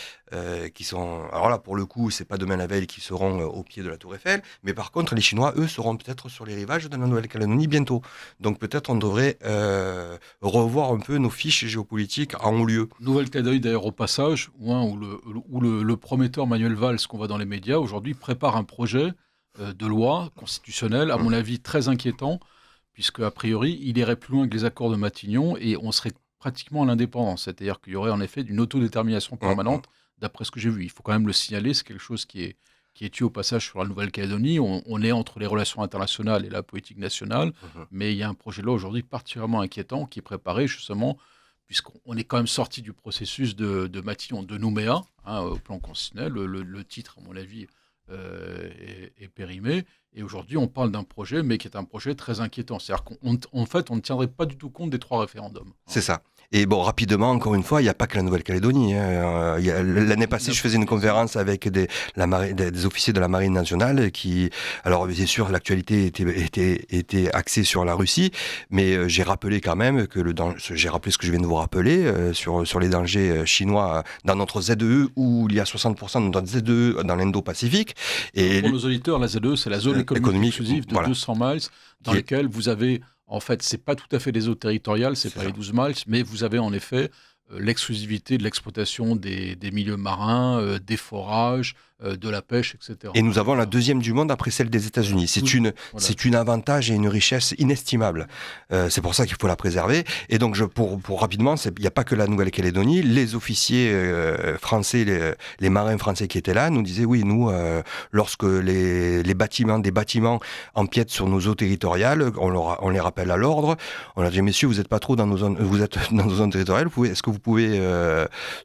qui sont... Alors là, pour le coup, c'est pas demain la veille qu'ils seront au pied de la Tour Eiffel, mais par contre, les Chinois, eux, seront peut-être sur les rivages de la Nouvelle-Calédonie bientôt. Donc peut-être on devrait revoir un peu nos fiches géopolitiques en haut lieu. Nouvelle-Calédonie, d'ailleurs, au passage, où le prometteur Manuel Valls, qu'on voit dans les médias, aujourd'hui prépare un projet de loi constitutionnelle, à mon avis, très inquiétant, puisque, a priori, il irait plus loin que les accords de Matignon et on serait pratiquement à l'indépendance. C'est-à-dire qu'il y aurait en effet une autodétermination permanente, d'après ce que j'ai vu. Il faut quand même le signaler, c'est quelque chose qui est tué au passage sur la Nouvelle-Calédonie. On est entre les relations internationales et la politique nationale, mais il y a un projet de loi aujourd'hui particulièrement inquiétant qui est préparé justement, puisqu'on est quand même sorti du processus de Matignon, de Nouméa, au plan constitutionnel. Le titre, à mon avis, est périmé. Et aujourd'hui, on parle d'un projet, mais qui est un projet très inquiétant. C'est-à-dire qu'en fait, on ne tiendrait pas du tout compte des 3 référendums. C'est ça. Et bon, rapidement, encore une fois, il n'y a pas que la Nouvelle-Calédonie. L'année passée, je faisais une conférence avec des officiers de la Marine nationale qui, alors bien sûr, l'actualité était axée sur la Russie, mais j'ai rappelé quand même que j'ai rappelé ce que je viens de vous rappeler sur les dangers chinois dans notre ZEE, où il y a 60% de notre ZEE dans l'Indo-Pacifique. Et pour nos auditeurs, la ZEE, c'est la zone économique exclusive de 200 miles, dans laquelle vous avez... En fait, c'est pas tout à fait les eaux territoriales, c'est pas les 12 miles, mais vous avez en effet l'exclusivité de l'exploitation des milieux marins, des forages, de la pêche, etc. Et nous avons la deuxième du monde après celle des États-Unis. C'est un avantage et une richesse inestimable. C'est pour ça qu'il faut la préserver. Et donc, pour rapidement, il n'y a pas que la Nouvelle-Calédonie. Les officiers français, les marins français qui étaient là, nous disaient oui, nous, lorsque des bâtiments empiètent sur nos eaux territoriales, on les rappelle à l'ordre. On leur dit messieurs, vous êtes pas trop dans nos zones, vous êtes dans nos zones territoriales. Est-ce que vous pouvez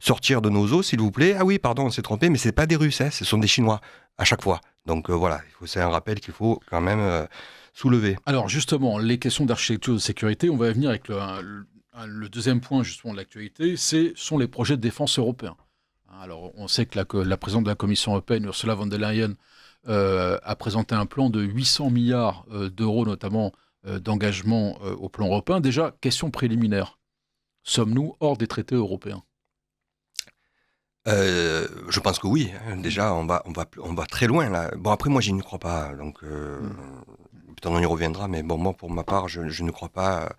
sortir de nos eaux, s'il vous plaît? Ah oui, pardon, on s'est trompé, mais c'est pas des Russes, ce sont des Chinois à chaque fois. Donc voilà, c'est un rappel qu'il faut quand même soulever. Alors justement, les questions d'architecture de sécurité, on va y venir avec le deuxième point justement de l'actualité, sont les projets de défense européens. Alors on sait que la présidente de la Commission européenne, Ursula von der Leyen, a présenté un plan de 800 milliards d'euros, notamment d'engagement au plan européen. Déjà, question préliminaire, sommes-nous hors des traités européens ? Je pense que oui. Déjà, on va très loin là. Bon, après, moi, j'y ne crois pas. Donc, peut-être on y reviendra. Mais bon, moi, pour ma part, je ne crois pas.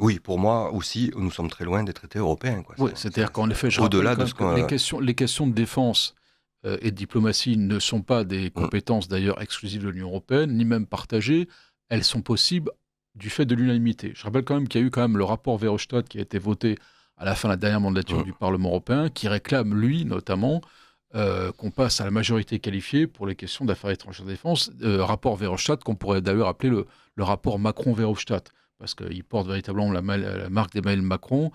Oui, pour moi aussi, nous sommes très loin des traités européens. Quoi. Oui, c'est-à-dire qu'en effet, je rappelle que les questions de défense et de diplomatie ne sont pas des compétences d'ailleurs exclusives de l'Union européenne, ni même partagées. Elles sont possibles du fait de l'unanimité. Je rappelle quand même qu'il y a eu le rapport Verhofstadt qui a été voté à la fin de la dernière mandature du Parlement européen, qui réclame, lui, notamment, qu'on passe à la majorité qualifiée pour les questions d'affaires étrangères et défense. Rapport Verhofstadt, qu'on pourrait d'ailleurs appeler le rapport Macron-Verhofstadt, parce qu'il porte véritablement la marque d'Emmanuel Macron,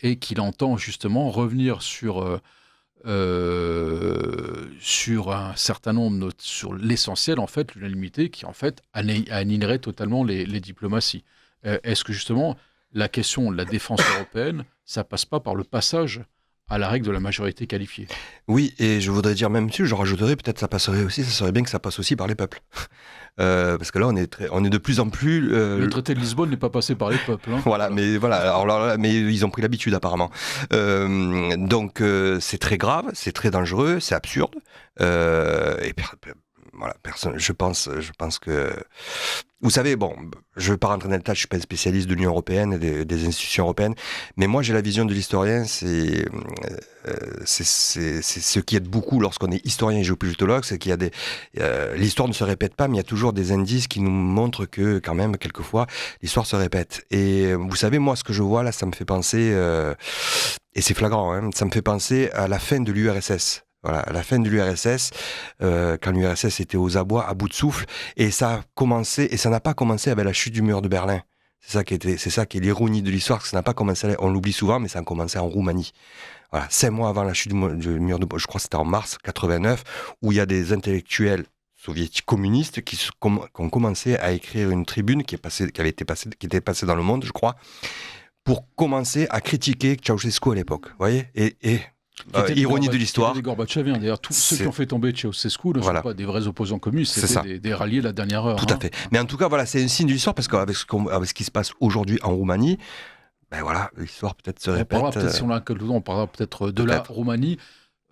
et qu'il entend justement revenir sur un certain nombre, sur l'essentiel, en fait, l'unanimité, qui, en fait, annihilerait totalement les diplomaties. Est-ce que, justement, la question de la défense européenne, ça passe pas par le passage à la règle de la majorité qualifiée? Oui, et je voudrais dire même, je rajouterais, peut-être ça passerait aussi, ça serait bien que ça passe aussi par les peuples. Parce que là, on est de plus en plus... Le traité de Lisbonne n'est pas passé par les peuples. Voilà, mais voilà, alors là, mais ils ont pris l'habitude apparemment. Donc c'est très grave, c'est très dangereux, c'est absurde. Et voilà, je pense que... Vous savez, bon, je ne veux pas rentrer dans le détail, je ne suis pas un spécialiste de l'Union européenne et des institutions européennes, mais moi j'ai la vision de l'historien, c'est ce qui aide beaucoup lorsqu'on est historien et géopolitologue, c'est qu'il y a l'histoire ne se répète pas, mais il y a toujours des indices qui nous montrent que quand même, quelquefois, l'histoire se répète. Et vous savez, moi, ce que je vois là, ça me fait penser, et c'est flagrant, hein, ça me fait penser à la fin de l'URSS. Voilà, à la fin de l'URSS, quand l'URSS était aux abois, à bout de souffle, et ça n'a pas commencé avec la chute du mur de Berlin. C'est ça qui est l'ironie de l'histoire, que ça n'a pas commencé, on l'oublie souvent, mais ça a commencé en Roumanie. Voilà, 5 mois avant la chute du mur de Berlin, je crois que c'était en mars 89, où il y a des intellectuels soviétiques communistes qui ont commencé à écrire une tribune qui était passée dans Le Monde, je crois, pour commencer à critiquer Ceausescu à l'époque. Vous voyez ? Ironie de l'histoire. C'était des Gorbatcheviens. D'ailleurs, tous ceux qui ont fait tomber Ceausescu ne sont pas des vrais opposants communistes, c'était des ralliés de la dernière heure. Tout à fait. Mais en tout cas, voilà, c'est un signe de l'histoire, parce qu'avec ce qui se passe aujourd'hui en Roumanie, ben voilà, l'histoire peut-être se répète. Si on a quelques temps, on parlera peut-être de la Roumanie.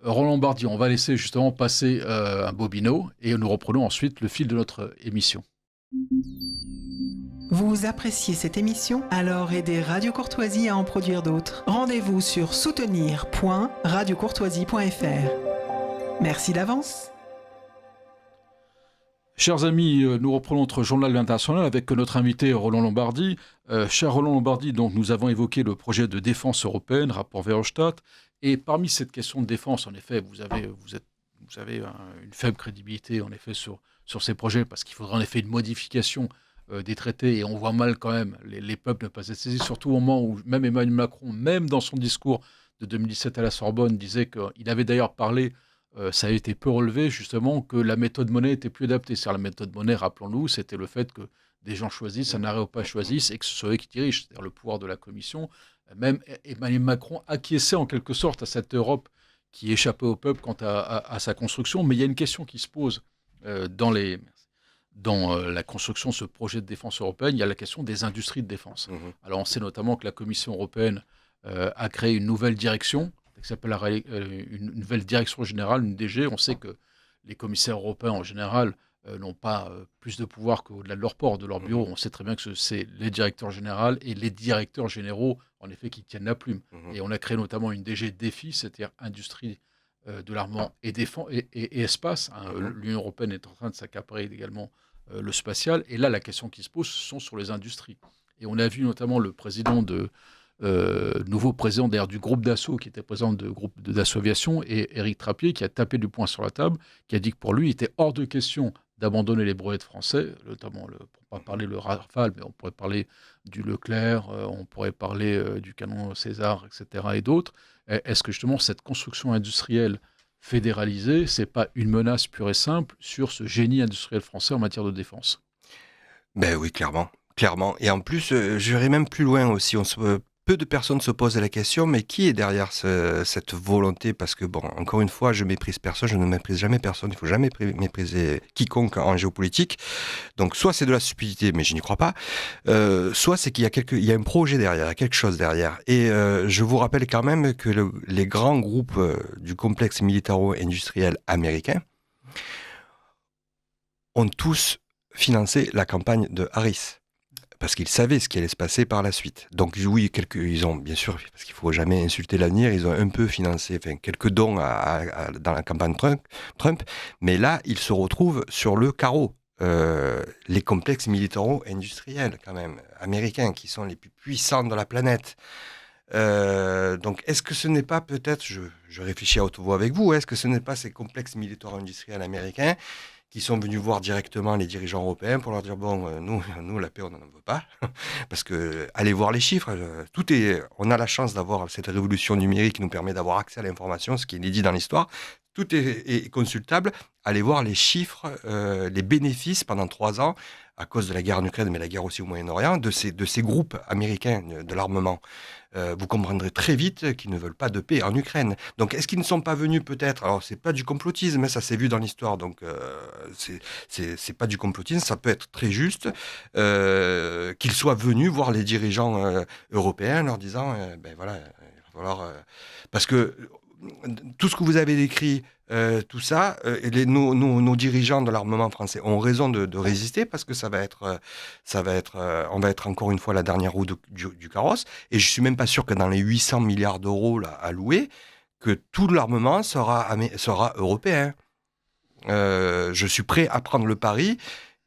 Roland Lombardi, on va laisser justement passer un bobino et nous reprenons ensuite le fil de notre émission. Vous appréciez cette émission ? Alors aidez Radio Courtoisie à en produire d'autres. Rendez-vous sur soutenir.radiocourtoisie.fr. Merci d'avance. Chers amis, nous reprenons notre journal international avec notre invité Roland Lombardi. Cher Roland Lombardi, donc nous avons évoqué le projet de défense européenne, rapport Verhofstadt, et parmi cette question de défense, en effet, vous avez une faible crédibilité en effet sur ces projets, parce qu'il faudra en effet une modification des traités, et on voit mal quand même les peuples ne pas être saisis, surtout au moment où même Emmanuel Macron, même dans son discours de 2017 à la Sorbonne, disait qu'il avait d'ailleurs parlé, ça a été peu relevé justement, que la méthode monnaie était plus adaptée. C'est-à-dire la méthode monnaie, rappelons-nous, c'était le fait que des gens choisissent, un arrêt ou pas choisissent, et que ce soit eux qui dirigent, c'est-à-dire le pouvoir de la Commission. Même Emmanuel Macron acquiesçait en quelque sorte à cette Europe qui échappait au peuple quant à sa construction. Mais il y a une question qui se pose dans la construction de ce projet de défense européenne, il y a la question des industries de défense. Alors on sait notamment que la Commission européenne a créé une nouvelle direction, qui s'appelle une nouvelle direction générale, une DG. On sait que les commissaires européens en général n'ont pas plus de pouvoir qu'au-delà de leur port, de leur bureau. On sait très bien que c'est les directeurs généraux et les directeurs généraux, en effet, qui tiennent la plume. Et on a créé notamment une DG défi, c'est-à-dire industrie de l'armement et défense et espace. L'Union européenne est en train de s'accaparer également le spatial. Et là, la question qui se pose, ce sont sur les industries. Et on a vu notamment le nouveau président d'ailleurs du groupe d'assaut, qui était président du groupe d'assaut aviation, et Éric Trappier, qui a tapé du poing sur la table, qui a dit que pour lui, il était hors de question d'abandonner les brevets français, notamment, pour ne pas parler le Rafale, mais on pourrait parler du Leclerc, on pourrait parler du canon César, etc., et d'autres. Est-ce que justement cette construction industrielle fédéralisée, c'est pas une menace pure et simple sur ce génie industriel français en matière de défense ? Ben oui, clairement. Et en plus, j'irai même plus loin aussi. Peu de personnes se posent la question, mais qui est derrière cette volonté ? Parce que, bon, encore une fois, je méprise personne, je ne méprise jamais personne, il ne faut jamais mépriser quiconque en géopolitique. Donc, soit c'est de la stupidité, mais je n'y crois pas, soit c'est qu'il y a un projet derrière, il y a quelque chose derrière. Et je vous rappelle quand même que les grands groupes du complexe militaro-industriel américain ont tous financé la campagne de Harris, parce qu'ils savaient ce qui allait se passer par la suite. Donc oui, ils ont, bien sûr, parce qu'il ne faut jamais insulter l'avenir, ils ont un peu financé quelques dons dans la campagne Trump, mais là, ils se retrouvent sur le carreau. Les complexes militaro-industriels, quand même, américains, qui sont les plus puissants de la planète. Donc, est-ce que ce n'est pas peut-être, je réfléchis à haute voix avec vous, est-ce que ce n'est pas ces complexes militaro-industriels américains qui sont venus voir directement les dirigeants européens pour leur dire bon, nous la paix on n'en veut pas, parce que allez voir les chiffres, on a la chance d'avoir cette révolution numérique qui nous permet d'avoir accès à l'information, ce qui est inédit dans l'histoire, tout est consultable, allez voir les chiffres, les bénéfices pendant 3 ans à cause de la guerre en Ukraine, mais la guerre aussi au Moyen-Orient, de ces groupes américains de l'armement. Vous comprendrez très vite qu'ils ne veulent pas de paix en Ukraine. Donc, est-ce qu'ils ne sont pas venus peut-être, alors c'est pas du complotisme, mais ça s'est vu dans l'histoire, donc c'est pas du complotisme, ça peut être très juste, qu'ils soient venus voir les dirigeants européens en leur disant, ben voilà, il va falloir... parce que tout ce que vous avez décrit, tout ça, nos dirigeants de l'armement français ont raison de résister, parce que on va être encore une fois la dernière roue du carrosse, et je suis même pas sûr que dans les 800 milliards d'euros là, alloués, que tout l'armement sera européen. Je suis prêt à prendre le pari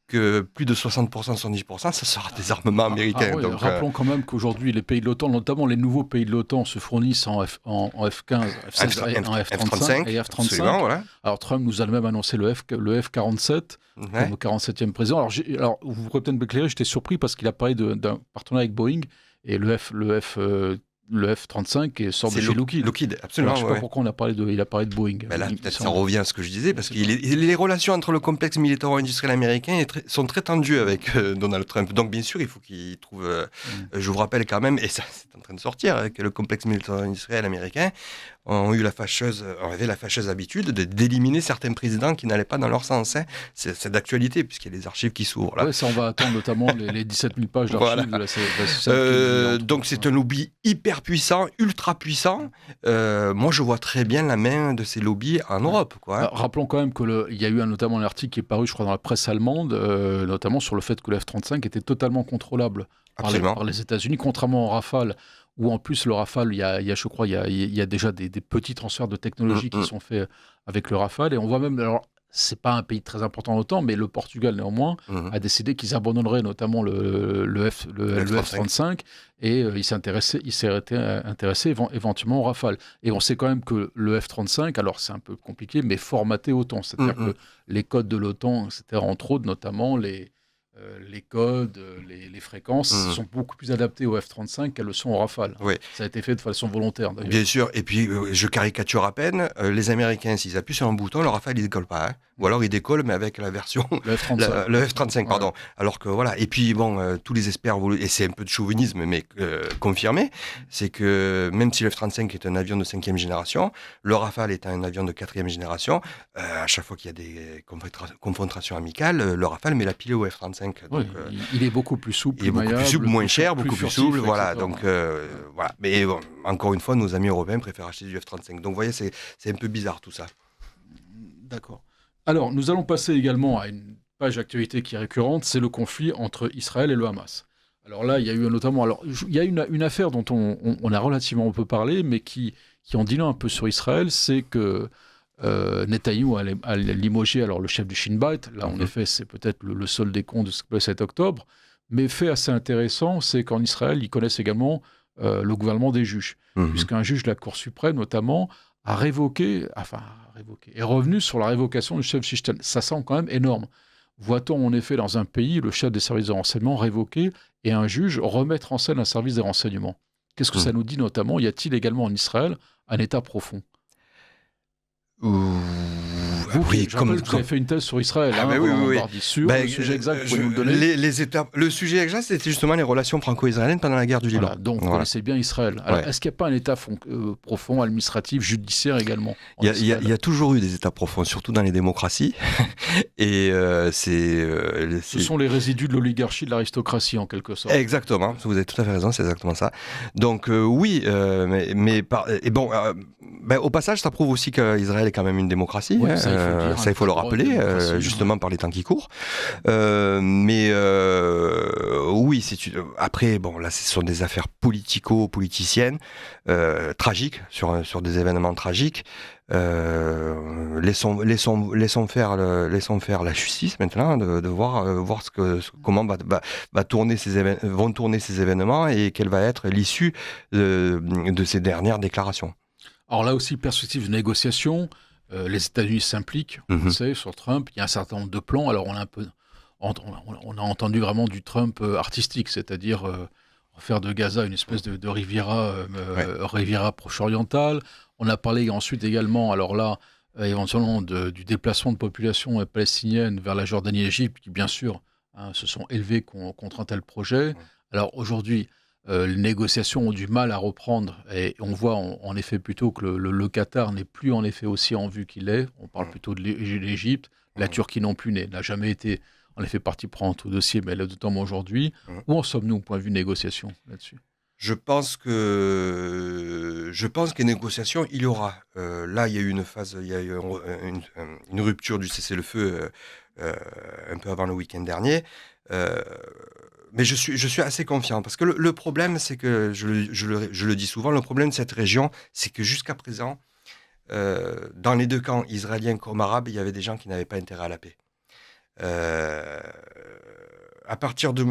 que plus de 60%, 70%, ça sera des armements américains. Oui, donc, rappelons quand même qu'aujourd'hui, les pays de l'OTAN, notamment les nouveaux pays de l'OTAN, se fournissent en F-15, F-16, en F-35 et F-35. Voilà. Alors Trump nous a même annoncé le F-47 comme 47e président. Alors vous pourrez peut-être m'éclairer, j'étais surpris parce qu'il a parlé d'un partenariat avec Boeing, et le le F-35 sort de C'est chez Lockheed. Lockheed, absolument. Alors, je ne sais pas pourquoi il a parlé de Boeing. Ben là, peut-être ça revient à ce que je disais, parce que les relations entre le complexe militaro-industriel américain sont très tendues avec Donald Trump. Donc, bien sûr, il faut qu'il trouve... je vous rappelle quand même, et ça c'est en train de sortir, que le complexe militaro-industriel américain avait la fâcheuse habitude d'éliminer certains présidents qui n'allaient pas dans leur sens. Hein. C'est d'actualité, puisqu'il y a des archives qui s'ouvrent. Là. Ouais, ça, on va attendre notamment les 17 000 pages d'archives. Voilà. Donc, c'est un lobby hyper puissant, ultra puissant. Moi, je vois très bien la main de ces lobbies en Europe. Quoi, hein. Alors, rappelons quand même qu'il y a eu notamment un article qui est paru, je crois, dans la presse allemande, notamment sur le fait que le F-35 était totalement contrôlable par les États-Unis, contrairement au Rafale, où en plus le Rafale, il y a déjà des petits transferts de technologie qui sont faits avec le Rafale. Et on voit même... Alors, c'est pas un pays très important autant, mais le Portugal, néanmoins, a décidé qu'ils abandonneraient notamment le F-35 et il s'est intéressé éventuellement au Rafale. Et on sait quand même que le F-35, alors c'est un peu compliqué, mais formaté OTAN. C'est-à-dire que les codes de l'OTAN, etc., entre autres, notamment les codes, les fréquences sont beaucoup plus adaptés au F-35 qu'elles le sont au Rafale. Oui. Ça a été fait de façon volontaire, d'ailleurs. Bien sûr, et puis je caricature à peine, les Américains, s'ils appuient sur un bouton, le Rafale, il ne décolle pas. Hein. Ou alors il décolle, mais avec la version... Le F-35. Le F-35, pardon. Ouais. Alors que voilà, et puis bon, tous les experts, et c'est un peu de chauvinisme, mais confirmé, c'est que même si le F-35 est un avion de 5e génération, le Rafale est un avion de 4e génération, à chaque fois qu'il y a des confrontations amicales, le Rafale met la pile au F-35. Donc, il est beaucoup plus souple, moins cher, beaucoup plus souple, voilà. Etc. Donc voilà. Mais bon, encore une fois, nos amis européens préfèrent acheter du F-35. Donc vous voyez, c'est un peu bizarre tout ça. D'accord. Alors, nous allons passer également à une page d'actualité qui est récurrente, c'est le conflit entre Israël et le Hamas. Alors là, il y a eu notamment, il y a une affaire dont on a relativement peu parlé, mais qui en dit long un peu sur Israël, c'est que Netanyahou a limogé le chef du Shin Bet. Là, en effet, c'est peut-être le seul des comptes de ce 7 octobre. Mais fait assez intéressant, c'est qu'en Israël, ils connaissent également le gouvernement des juges, puisqu'un juge de la Cour suprême, notamment, est revenu sur la révocation du chef Chichtan. Ça semble quand même énorme. Voit-on en effet dans un pays le chef des services de renseignement révoqué et un juge remettre en scène un service de renseignement? Qu'est-ce que ça nous dit notamment? Y a-t-il également en Israël un État profond? Vous avez fait une thèse sur Israël, oui. Sur le sujet exact, vous pouvez nous le donner? Le sujet exact, c'était justement les relations franco-israéliennes pendant la guerre du Liban. Donc, vous connaissez bien Israël. Alors, est-ce qu'il n'y a pas un État profond, administratif, judiciaire également? Il y a toujours eu des États profonds, surtout dans les démocraties. Et ce sont les résidus de l'oligarchie, de l'aristocratie, en quelque sorte. Exactement, vous avez tout à fait raison, c'est exactement ça. Donc, oui, au passage, ça prouve aussi qu'Israël est quand même une démocratie. Ouais, ça, il faut le rappeler, justement par les temps qui courent. Oui, après, là, ce sont des affaires politico-politiciennes, tragigiques, sur des événements tragiques. Laissons faire la justice maintenant, de voir comment vont tourner ces événements et quelle va être l'issue de ces dernières déclarations. Alors là aussi, perspective de négociation, les États-Unis s'impliquent, on sait, sur Trump. Il y a un certain nombre de plans. Alors on a entendu vraiment du Trump artistique, c'est-à-dire faire de Gaza une espèce de Riviera proche-orientale. On a parlé ensuite également, alors là, éventuellement du déplacement de population palestinienne vers la Jordanie et l'Égypte, qui bien sûr se sont élevés contre un tel projet. Alors aujourd'hui, les négociations ont du mal à reprendre et on voit en effet plutôt que le Qatar n'est plus en effet aussi en vue qu'il est. On parle plutôt de l'Égypte. La Turquie non plus n'a jamais été en effet partie prenante au dossier, mais elle est notamment aujourd'hui. Où en sommes-nous au point de vue négociation là-dessus? Je pense que les négociations, il y aura. Là, il y a eu une phase, il y a eu une rupture du cessez-le-feu un peu avant le week-end dernier. Mais je suis assez confiant parce que le problème, c'est que je le dis souvent, le problème de cette région, c'est que jusqu'à présent, dans les deux camps, israéliens comme arabes, il y avait des gens qui n'avaient pas intérêt à la paix. À partir du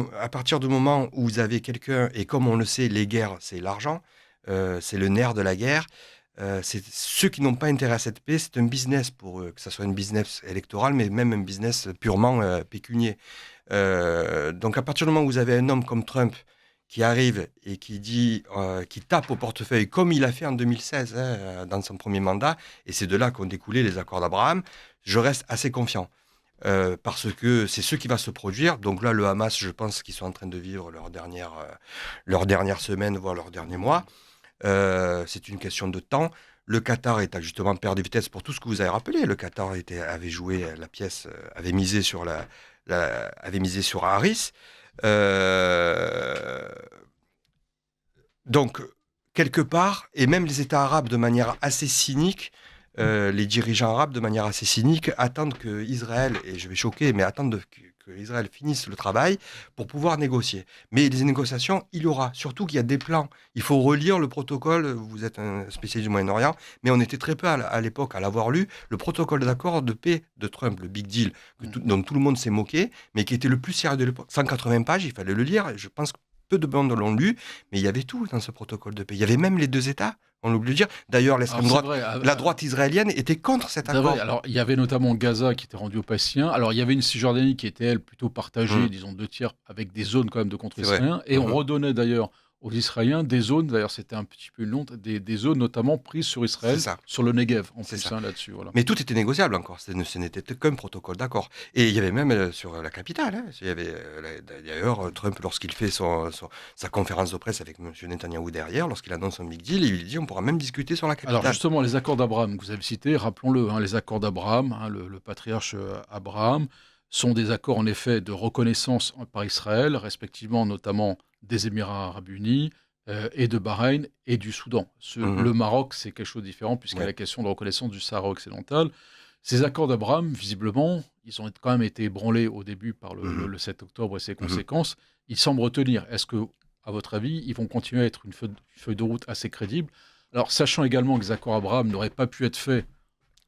moment où vous avez quelqu'un, et comme on le sait, les guerres, c'est l'argent, c'est le nerf de la guerre, c'est ceux qui n'ont pas intérêt à cette paix, c'est un business pour eux, que ce soit un business électoral, mais même un business purement pécunier. Donc à partir du moment où vous avez un homme comme Trump qui arrive et qui tape au portefeuille, comme il a fait en 2016, dans son premier mandat, et c'est de là qu'ont découlé les accords d'Abraham, je reste assez confiant. Parce que c'est ce qui va se produire. Donc là, le Hamas, je pense qu'ils sont en train de vivre leur dernière semaine, voire leur dernier mois. C'est une question de temps. Le Qatar est à justement perdre de vitesse pour tout ce que vous avez rappelé. Le Qatar avait joué la pièce, avait misé sur Harris. Donc, quelque part, et même les États arabes de manière assez cynique, les dirigeants arabes de manière assez cynique attendent que Israël, et je vais choquer, mais attendent que Israël finisse le travail pour pouvoir négocier. Mais les négociations, il y aura. Surtout qu'il y a des plans. Il faut relire le protocole. Vous êtes un spécialiste du Moyen-Orient, mais on était très peu à l'époque à l'avoir lu. Le protocole d'accord de paix de Trump, le Big Deal, dont tout le monde s'est moqué, mais qui était le plus sérieux de l'époque. 180 pages, il fallait le lire. Et je pense que peu de monde l'ont lu, mais il y avait tout dans ce protocole de paix. Il y avait même les deux États. On oublie de dire. D'ailleurs, l'extrême droite, la droite israélienne était contre cet accord. Alors, il y avait notamment Gaza qui était rendu aux Palestiniens. Alors, il y avait une Cisjordanie qui était, elle, plutôt partagée, disons 2/3, avec des zones quand même de contre israéliens. Et on redonnait d'ailleurs aux Israéliens des zones, d'ailleurs c'était un petit peu long, des zones notamment prises sur Israël, sur le Negev, en plus, là-dessus. Voilà. Mais tout était négociable encore, ce n'était qu'un protocole d'accord. Et il y avait même sur la capitale, il y avait d'ailleurs Trump, lorsqu'il fait sa conférence de presse avec M. Netanyahou derrière, lorsqu'il annonce un big deal, il dit on pourra même discuter sur la capitale. Alors justement, les accords d'Abraham que vous avez cités, rappelons-le, les accords d'Abraham, le patriarche Abraham, sont des accords en effet de reconnaissance par Israël, respectivement notamment des Émirats arabes unis et de Bahreïn et du Soudan. Le Maroc, c'est quelque chose de différent puisqu'il y a la question de reconnaissance du Sahara occidental. Ces accords d'Abraham, visiblement, ils ont quand même été ébranlés au début par le 7 octobre et ses conséquences. Ils semblent retenir. Est-ce que, à votre avis, ils vont continuer à être une feuille de route assez crédible? Alors, sachant également que les accords d'Abraham n'auraient pas pu être faits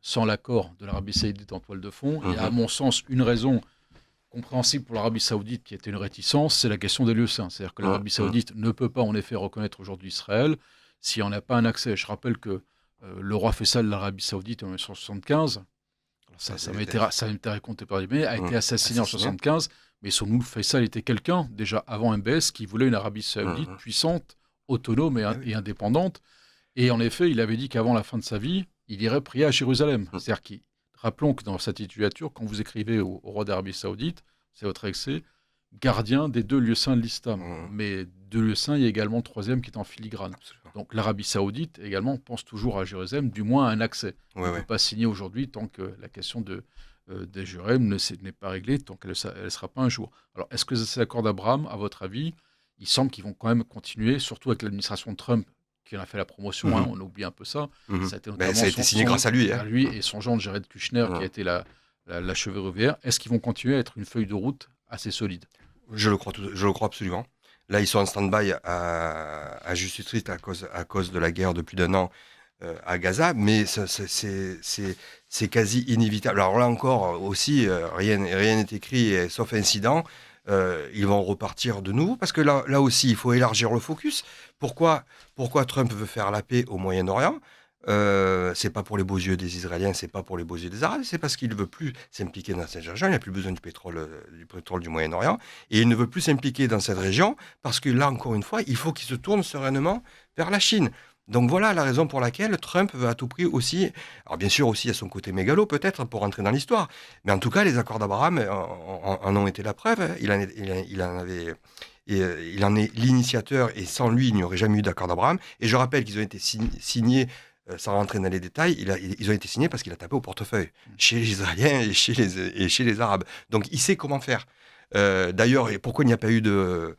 sans l'accord de l'Arabie saoudite en toile de fond, il y a à mon sens une raison compréhensible pour l'Arabie saoudite qui était une réticence, c'est la question des lieux saints. C'est-à-dire que l'Arabie saoudite ne peut pas en effet reconnaître aujourd'hui Israël s'il n'y en a pas un accès. Je rappelle que le roi Faisal de l'Arabie saoudite en 1975, ça m'a été raconté par lui, a été assassiné en 1975, mais son oncle Faisal était quelqu'un, déjà avant MBS, qui voulait une Arabie saoudite puissante, autonome et indépendante. Et en effet, il avait dit qu'avant la fin de sa vie, il irait prier à Jérusalem. C'est-à-dire qu'il rappelons que dans cette titulature, quand vous écrivez au roi d'Arabie saoudite, c'est votre excès, gardien des 2 lieux saints de l'islam. Mais 2 lieux saints, il y a également le 3e qui est en filigrane. Absolument. Donc l'Arabie saoudite également pense toujours à Jérusalem, du moins à un accès. On ne peut pas signer aujourd'hui tant que la question de Jérusalem n'est pas réglée, tant qu'elle ne sera pas un jour. Alors est-ce que ces accords d'Abraham, à votre avis, il semble qu'ils vont quand même continuer, surtout avec l'administration Trump, qui en a fait la promotion, on oublie un peu ça. Ça a été signé grâce à lui. Lui et son gendre Jared Kushner, qui a été la cheveux Est-ce qu'ils vont continuer à être une feuille de route assez solide? Je le crois absolument. Là, ils sont en stand-by à juste titre à cause de la guerre de plus d'1 an à Gaza, mais c'est quasi inévitable. Alors là encore, aussi, rien n'est écrit, sauf incident. Ils vont repartir de nouveau, parce que là aussi, il faut élargir le focus. Pourquoi Trump veut faire la paix au Moyen-Orient? C'est pas pour les beaux yeux des Israéliens, c'est pas pour les beaux yeux des Arabes, c'est parce qu'il ne veut plus s'impliquer dans cette région, il n'a plus besoin du pétrole du Moyen-Orient, et il ne veut plus s'impliquer dans cette région, parce que là, encore une fois, il faut qu'il se tourne sereinement vers la Chine. Donc voilà la raison pour laquelle Trump veut à tout prix aussi, alors bien sûr aussi à son côté mégalo peut-être pour rentrer dans l'histoire, mais en tout cas les accords d'Abraham en ont été la preuve. Il en est l'initiateur, et sans lui il n'y aurait jamais eu d'accord d'Abraham. Et je rappelle qu'ils ont été signés, sans rentrer dans les détails, ils ont été signés parce qu'il a tapé au portefeuille chez les Israéliens et chez les Arabes. Donc il sait comment faire. D'ailleurs, et pourquoi il n'y a pas eu de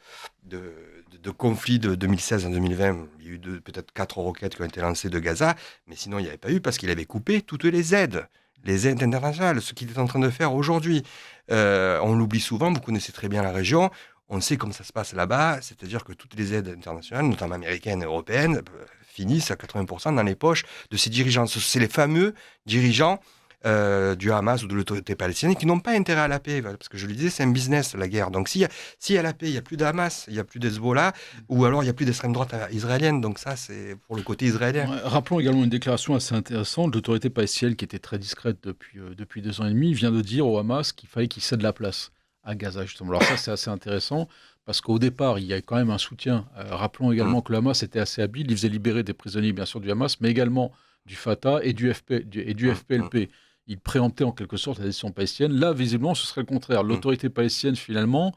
conflit de 2016 en 2020, il y a eu peut-être 4 roquettes qui ont été lancées de Gaza, mais sinon il n'y avait pas eu, parce qu'il avait coupé toutes les aides internationales, ce qu'il est en train de faire aujourd'hui. On l'oublie souvent, vous connaissez très bien la région, on sait comment ça se passe là-bas, c'est-à-dire que toutes les aides internationales, notamment américaines et européennes, finissent à 80% dans les poches de ces dirigeants. C'est les fameux dirigeants du Hamas ou de l'autorité palestinienne qui n'ont pas intérêt à la paix, parce que je le disais, c'est un business, la guerre. Donc s'il y a la paix, il n'y a plus de Hamas, il n'y a plus d'Hezbollah, ou alors il n'y a plus d'extrême droite israélienne. Donc ça, c'est pour le côté israélien. Rappelons également une déclaration assez intéressante. L'autorité palestinienne, qui était très discrète depuis 2 ans et demi, vient de dire au Hamas qu'il fallait qu'il cède la place à Gaza, justement. Alors ça, c'est assez intéressant, parce qu'au départ, il y a quand même un soutien. Rappelons également que le Hamas était assez habile, il faisait libérer des prisonniers, bien sûr, du Hamas, mais également du Fatah et du FPLP. Il préemptait en quelque sorte la décision palestinienne. Là, visiblement, ce serait le contraire. L'autorité palestinienne, finalement,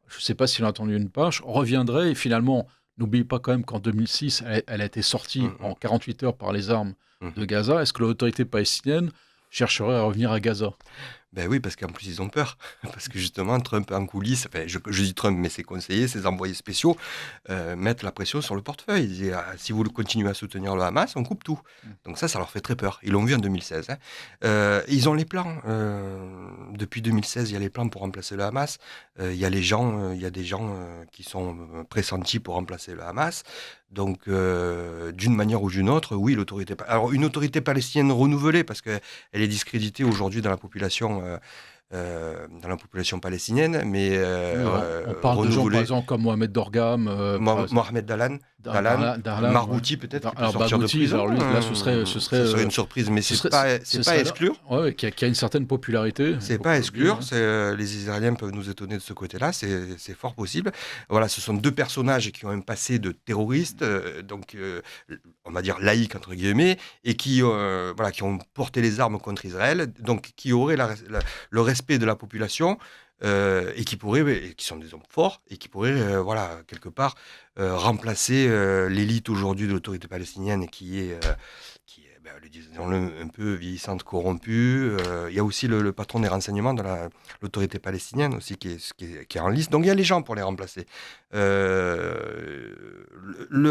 je ne sais pas s'il a entendu une page, reviendrait et finalement, n'oubliez pas quand même qu'en 2006, elle a été sortie en 48 heures par les armes de Gaza. Est-ce que l'autorité palestinienne chercherait à revenir à Gaza ? Ben oui, parce qu'en plus, ils ont peur. Parce que justement, Trump en coulisses, enfin, je dis Trump, mais ses conseillers, ses envoyés spéciaux, mettent la pression sur le portefeuille. Ils disent, si vous continuez à soutenir le Hamas, on coupe tout. Donc ça leur fait très peur. Ils l'ont vu en 2016. Ils ont les plans. Depuis 2016, il y a les plans pour remplacer le Hamas. Il y a des gens qui sont pressentis pour remplacer le Hamas. Donc, d'une manière ou d'une autre, oui, alors, une autorité palestinienne renouvelée, parce qu'elle est discréditée aujourd'hui dans la population palestinienne, mais on parle de gens, par exemple, comme Mohamed Dorgam, Mohamed Darlan, Margouti peut-être, qui peut sortir de prison. Alors lui, là, ce serait une surprise, mais c'est pas à exclure. Ouais, qui a une certaine popularité. C'est pas à exclure. Les Israéliens peuvent nous étonner de ce côté-là. C'est fort possible. Voilà, ce sont deux personnages qui ont un passé de terroristes, donc on va dire laïcs entre guillemets, et qui ont porté les armes contre Israël, donc qui auraient le respect de la population. Et qui sont des hommes forts et qui pourraient, quelque part, remplacer l'élite aujourd'hui de l'autorité palestinienne qui est disons-le, un peu vieillissante, corrompue. Il y a aussi le patron des renseignements de l'autorité palestinienne aussi qui est en liste. Donc il y a les gens pour les remplacer. Le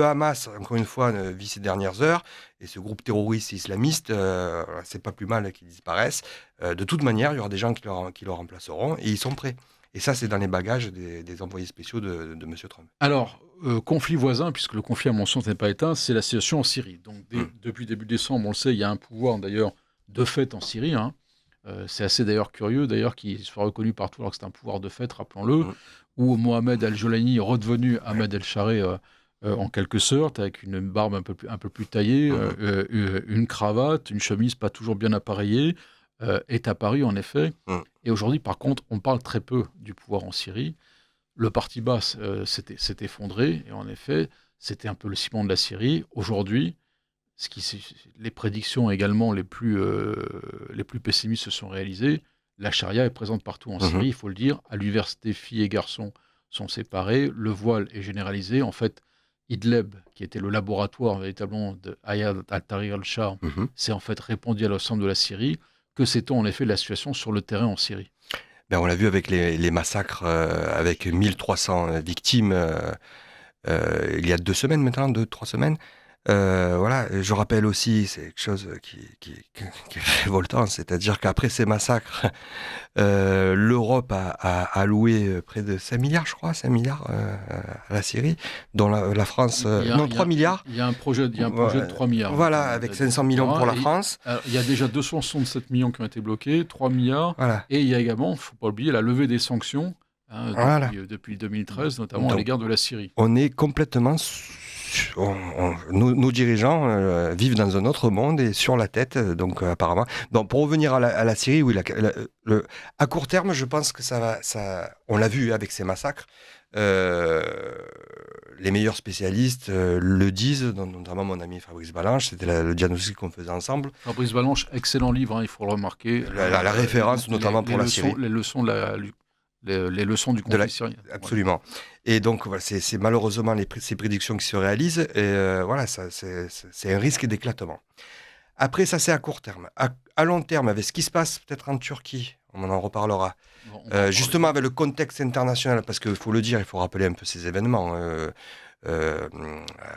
Hamas, encore une fois, vit ces dernières heures, et ce groupe terroriste islamiste, c'est pas plus mal qu'ils disparaissent. De toute manière, il y aura des gens qui le remplaceront, et ils sont prêts. Et ça, c'est dans les bagages des envoyés spéciaux de M. Trump. Alors, conflit voisin, puisque le conflit, à mon sens, n'est pas éteint, c'est la situation en Syrie. Donc, depuis début décembre, on le sait, il y a un pouvoir, d'ailleurs, de fait en Syrie. C'est assez, d'ailleurs, curieux, d'ailleurs, qu'il soit reconnu partout, alors que c'est un pouvoir de fait, rappelons-le, où Mohamed Al-Jolani est redevenu Ahmed El-Sharé, en quelque sorte, avec une barbe un peu plus taillée, une cravate, une chemise pas toujours bien appareillée, est apparu, en effet. Et aujourd'hui, par contre, on parle très peu du pouvoir en Syrie. Le parti Baas s'est effondré, et en effet, c'était un peu le ciment de la Syrie. Aujourd'hui, les prédictions également les plus pessimistes se sont réalisées. La charia est présente partout en Syrie, il faut le dire. À l'université, filles et garçons sont séparés. Le voile est généralisé. En fait, Idlib, qui était le laboratoire véritablement de Ayad al-Tahrir al-Shah, s'est en fait répandu à l'ensemble de la Syrie. Que sait-on en effet de la situation sur le terrain en Syrie ? On l'a vu avec les massacres, avec 1300 victimes il y a 2-3 semaines. Je rappelle aussi, c'est quelque chose qui est révoltant, c'est-à-dire qu'après ces massacres, l'Europe a alloué près de 5 milliards, je crois, à la Syrie, dont la France... 3 milliards. Il y a un projet de 3 milliards. Voilà, avec 500 millions pour la France. Il y a déjà 267 millions qui ont été bloqués, 3 milliards, et il y a également, il ne faut pas oublier, la levée des sanctions depuis 2013, notamment à l'égard de la Syrie. On est complètement... Nos dirigeants vivent dans un autre monde et sur la tête, donc apparemment. Donc, pour revenir à la Syrie, oui, à court terme, je pense que on l'a vu avec ces massacres. Les meilleurs spécialistes le disent, notamment mon ami Fabrice Balanche, c'était le diagnostic qu'on faisait ensemble. Fabrice Balanche, excellent livre, il faut le remarquer. La référence, notamment pour la Syrie. Les leçons du conflit syrien. Absolument. Et donc, voilà, c'est malheureusement ces prédictions qui se réalisent. Et c'est un risque d'éclatement. Après, ça, c'est à court terme. À long terme, avec ce qui se passe peut-être en Turquie, on en reparlera. Justement, avec le contexte international, parce qu'il faut le dire, il faut rappeler un peu ces événements.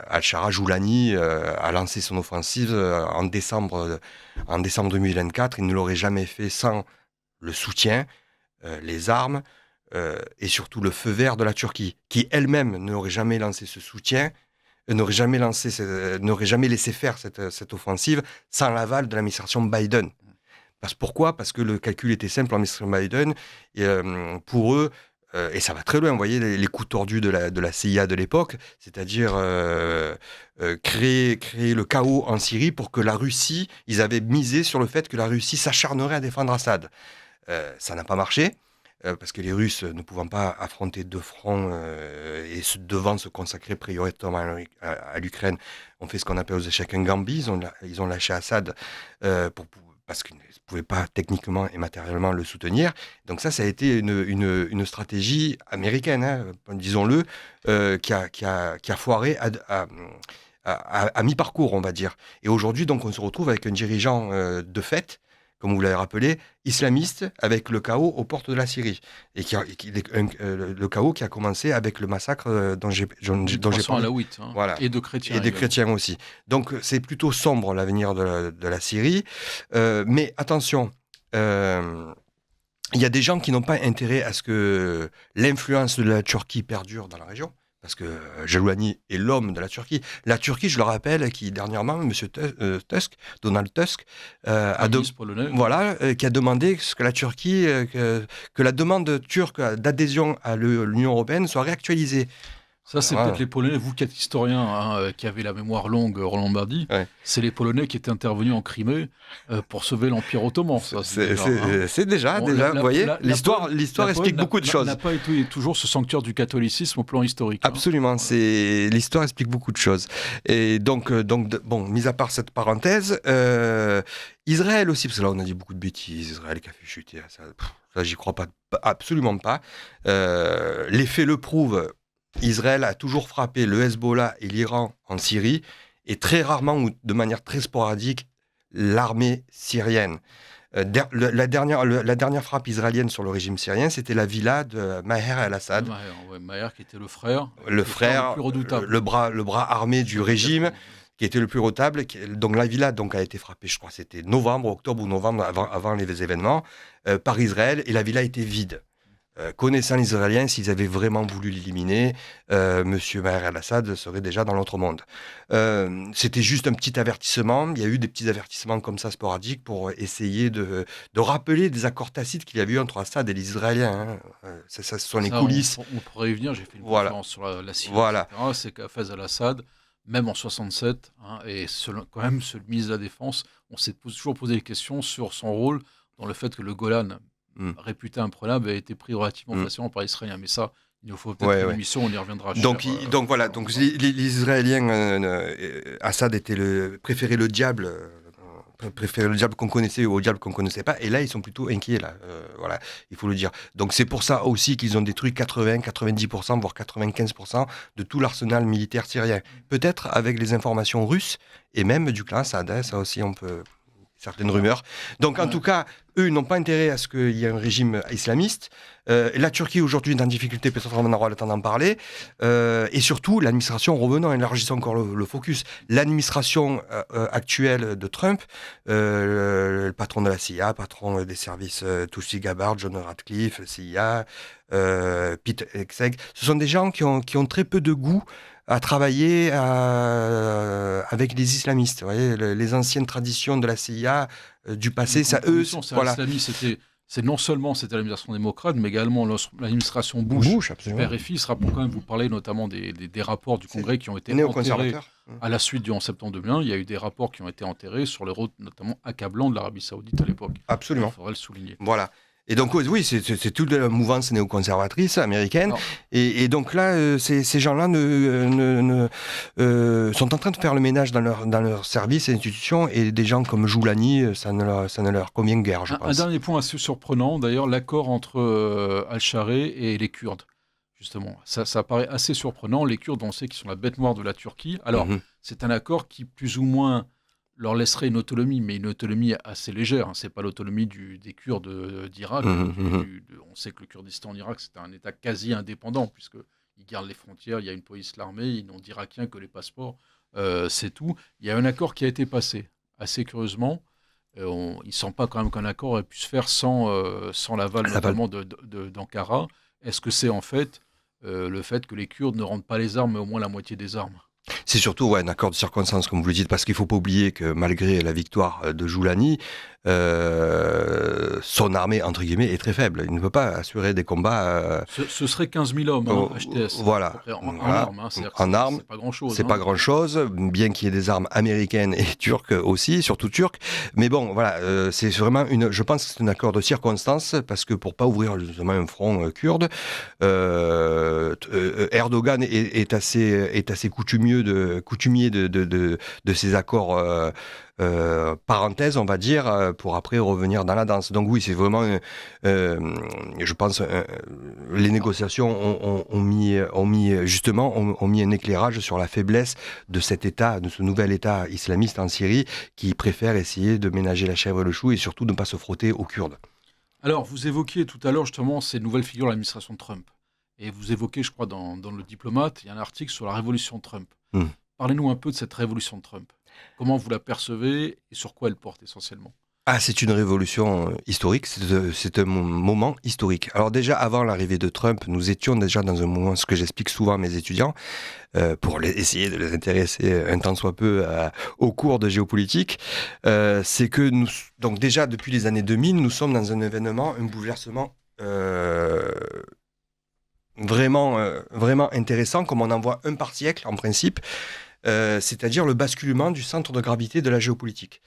Al-Shara Joulani a lancé son offensive en décembre 2024. Il ne l'aurait jamais fait sans le soutien, les armes, et surtout le feu vert de la Turquie, qui elle-même n'aurait jamais lancé ce soutien, n'aurait jamais laissé faire cette offensive sans l'aval de l'administration Biden. Pourquoi ? Parce que le calcul était simple en l'administration Biden, et, pour eux, et ça va très loin, vous voyez les coups tordus de la CIA de l'époque, c'est-à-dire créer le chaos en Syrie pour que la Russie, ils avaient misé sur le fait que la Russie s'acharnerait à défendre Assad. Ça n'a pas marché. parce que les Russes, ne pouvant pas affronter deux fronts et devant se consacrer prioritairement à l'Ukraine, ont fait ce qu'on appelle aux échecs un gambit. Ils ont lâché Assad parce qu'ils ne pouvaient pas techniquement et matériellement le soutenir. Donc ça a été une stratégie américaine, hein, disons-le, qui a foiré à mi-parcours, on va dire. Et aujourd'hui, donc, on se retrouve avec un dirigeant de fait, comme vous l'avez rappelé, islamiste, avec le chaos aux portes de la Syrie. Et le chaos qui a commencé avec le massacre dont j'ai parlé. Alaouites, hein, voilà. Et de chrétiens. Et des chrétiens aussi. Donc, c'est plutôt sombre l'avenir de la Syrie. Mais attention, il y a des gens qui n'ont pas intérêt à ce que l'influence de la Turquie perdure dans la région. Parce que Jalouni est l'homme de la Turquie. La Turquie, je le rappelle, qui dernièrement, Donald Tusk, qui a demandé que la Turquie, que la demande turque d'adhésion à l'Union européenne soit réactualisée. Ça, c'est peut-être les Polonais, vous qui êtes historien, hein, qui avez la mémoire longue, Roland Bardi, c'est les Polonais qui étaient intervenus en Crimée pour sauver l'Empire ottoman. C'est déjà, vous voyez, l'histoire explique beaucoup de choses. N'a pas été toujours ce sanctuaire du catholicisme au plan historique. Absolument, l'histoire explique beaucoup de choses. Et donc, bon, mis à part cette parenthèse, Israël aussi, parce que là, on a dit beaucoup de bêtises, Israël qui a fait chuter, ça j'y crois pas, absolument pas. Les faits le prouvent. Israël a toujours frappé le Hezbollah et l'Iran en Syrie, et très rarement ou de manière très sporadique, l'armée syrienne. La dernière frappe israélienne sur le régime syrien, c'était la villa de Maher al-Assad. Maher qui était le frère le plus redoutable. Le bras armé du régime, qui était le plus redoutable. Donc la villa a été frappée, je crois, c'était octobre ou novembre, avant les événements, par Israël, et la villa était vide. Connaissant les Israéliens, s'ils avaient vraiment voulu l'éliminer, M. Maher al-Assad serait déjà dans l'autre monde. C'était juste un petit avertissement. Il y a eu des petits avertissements comme ça sporadiques pour essayer de rappeler des accords tacites qu'il y avait eu entre Assad et les Israéliens. Hein. Ce sont les coulisses. On pourrait y venir. J'ai fait une conférence sur la Syrie. Voilà. C'est qu'Hafez al-Assad, même en 67, et quand même, ce ministre de la Défense, on s'est toujours posé des questions sur son rôle dans le fait que le Golan, réputé imprenable, a été pris relativement facilement par les Israéliens. Mais ça, il nous faut peut-être une émission, on y reviendra. Donc les Israéliens, Assad préférait le diable qu'on connaissait au diable qu'on ne connaissait pas. Et là, ils sont plutôt inquiets. Là. Voilà, il faut le dire. Donc c'est pour ça aussi qu'ils ont détruit 80, 90%, voire 95% de tout l'arsenal militaire syrien. Peut-être avec les informations russes et même du clan Assad. Hein, ça aussi, on peut... certaines rumeurs. Donc, en tout cas, eux n'ont pas intérêt à ce qu'il y ait un régime islamiste. La Turquie, aujourd'hui, est en difficulté, peut-être on aura le temps d'en parler. Et surtout, l'administration, revenons, élargissons encore le focus, l'administration actuelle de Trump, le patron de la CIA, patron des services Tulsi Gabbard, John Ratcliffe, CIA, Pete Hegseth, ce sont des gens qui ont très peu de goût à travailler avec les islamistes. Vous voyez, les anciennes traditions de la CIA du passé, ça eux... Voilà. C'est non seulement c'était l'administration démocrate, mais également l'administration Bush. RFI sera pour quand même vous parler notamment des rapports du Congrès qui ont été enterrés à la suite du 11 septembre 2001. Il y a eu des rapports qui ont été enterrés sur les rôles notamment accablants de l'Arabie Saoudite à l'époque. Absolument. Il faudrait le souligner. Voilà. Et donc, oui, c'est toute la mouvance néoconservatrice américaine. Et donc là, ces gens-là sont en train de faire le ménage dans leurs services et institutions. Et des gens comme Joulani, ça ne leur convient guère, je pense. Un dernier point assez surprenant, d'ailleurs, l'accord entre Al-Sharé et les Kurdes. Justement, ça paraît assez surprenant. Les Kurdes, on sait qu'ils sont la bête noire de la Turquie. Alors, c'est un accord qui, plus ou moins, leur laisserait une autonomie, mais une autonomie assez légère. Ce n'est pas l'autonomie des Kurdes d'Irak. On sait que le Kurdistan en Irak, c'est un État quasi indépendant, puisqu'ils gardent les frontières, il y a une police, l'armée, ils n'ont d'Irakiens que les passeports, c'est tout. Il y a un accord qui a été passé, assez curieusement. Il ne semble pas quand même qu'un accord ait pu se faire sans l'aval notamment d'Ankara. Est-ce que c'est en fait le fait que les Kurdes ne rendent pas les armes, mais au moins la moitié des armes ? C'est surtout un accord de circonstances, comme vous le dites, parce qu'il ne faut pas oublier que malgré la victoire de Joulani, son armée, entre guillemets, est très faible. Il ne peut pas assurer des combats. Ce serait 15 000 hommes, HTS. Voilà. En armes. En armes. C'est pas grand-chose. C'est pas grand-chose, bien qu'il y ait des armes américaines et turques aussi, surtout turques. Mais bon, voilà, c'est vraiment je pense que c'est un accord de circonstances, parce que pour pas ouvrir justement un front kurde, Erdogan est assez coutumier de ces accords. Parenthèse, on va dire, pour après revenir dans la danse. Donc oui, c'est vraiment, je pense, les négociations ont mis un éclairage sur la faiblesse de cet État, de ce nouvel État islamiste en Syrie, qui préfère essayer de ménager la chèvre et le chou et surtout de ne pas se frotter aux Kurdes. Alors, vous évoquiez tout à l'heure justement ces nouvelles figures de l'administration de Trump. Et vous évoquez, je crois, dans Le Diplomate, il y a un article sur la révolution de Trump. Parlez-nous un peu de cette révolution de Trump. Comment vous la percevez et sur quoi elle porte essentiellement ? C'est une révolution historique, c'est un moment historique. Alors déjà, avant l'arrivée de Trump, nous étions déjà dans un moment, ce que j'explique souvent à mes étudiants, pour essayer de les intéresser un tant soit peu aux cours de géopolitique, c'est que nous, donc déjà depuis les années 2000, nous sommes dans un événement, un bouleversement vraiment intéressant, comme on en voit un par siècle en principe, c'est-à-dire le basculement du centre de gravité de la géopolitique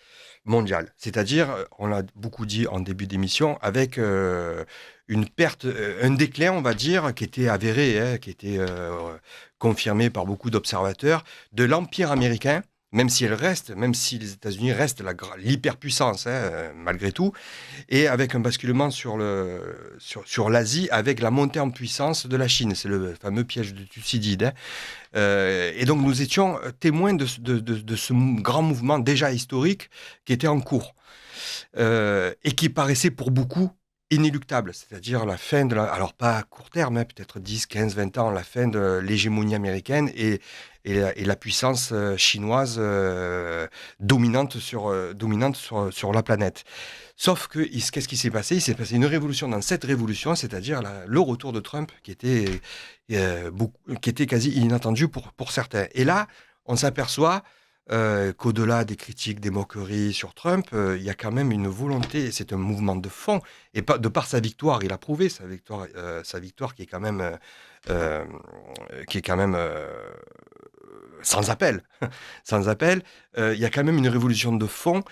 mondiale. C'est-à-dire, on l'a beaucoup dit en début d'émission, avec une perte, un déclin, on va dire, qui était avéré, qui était confirmé par beaucoup d'observateurs, de l'Empire américain, même si les États-Unis restent l'hyperpuissance, malgré tout, et avec un basculement sur l'Asie, avec la montée en puissance de la Chine. C'est le fameux piège de Thucydide. Et donc nous étions témoins de ce grand mouvement déjà historique qui était en cours, et qui paraissait pour beaucoup inéluctable, c'est-à-dire la fin alors pas à court terme, peut-être 10, 15, 20 ans, la fin de l'hégémonie américaine et la puissance chinoise dominante sur la planète. Sauf que, qu'est-ce qui s'est passé ? Il s'est passé une révolution dans cette révolution, c'est-à-dire le retour de Trump qui était quasi inattendu pour certains. Et là, on s'aperçoit qu'au-delà des critiques, des moqueries sur Trump, il y a quand même une volonté, c'est un mouvement de fond, et de par sa victoire, il a prouvé sa victoire qui est quand même sans appel. Sans appel, il y a quand même une révolution de fond.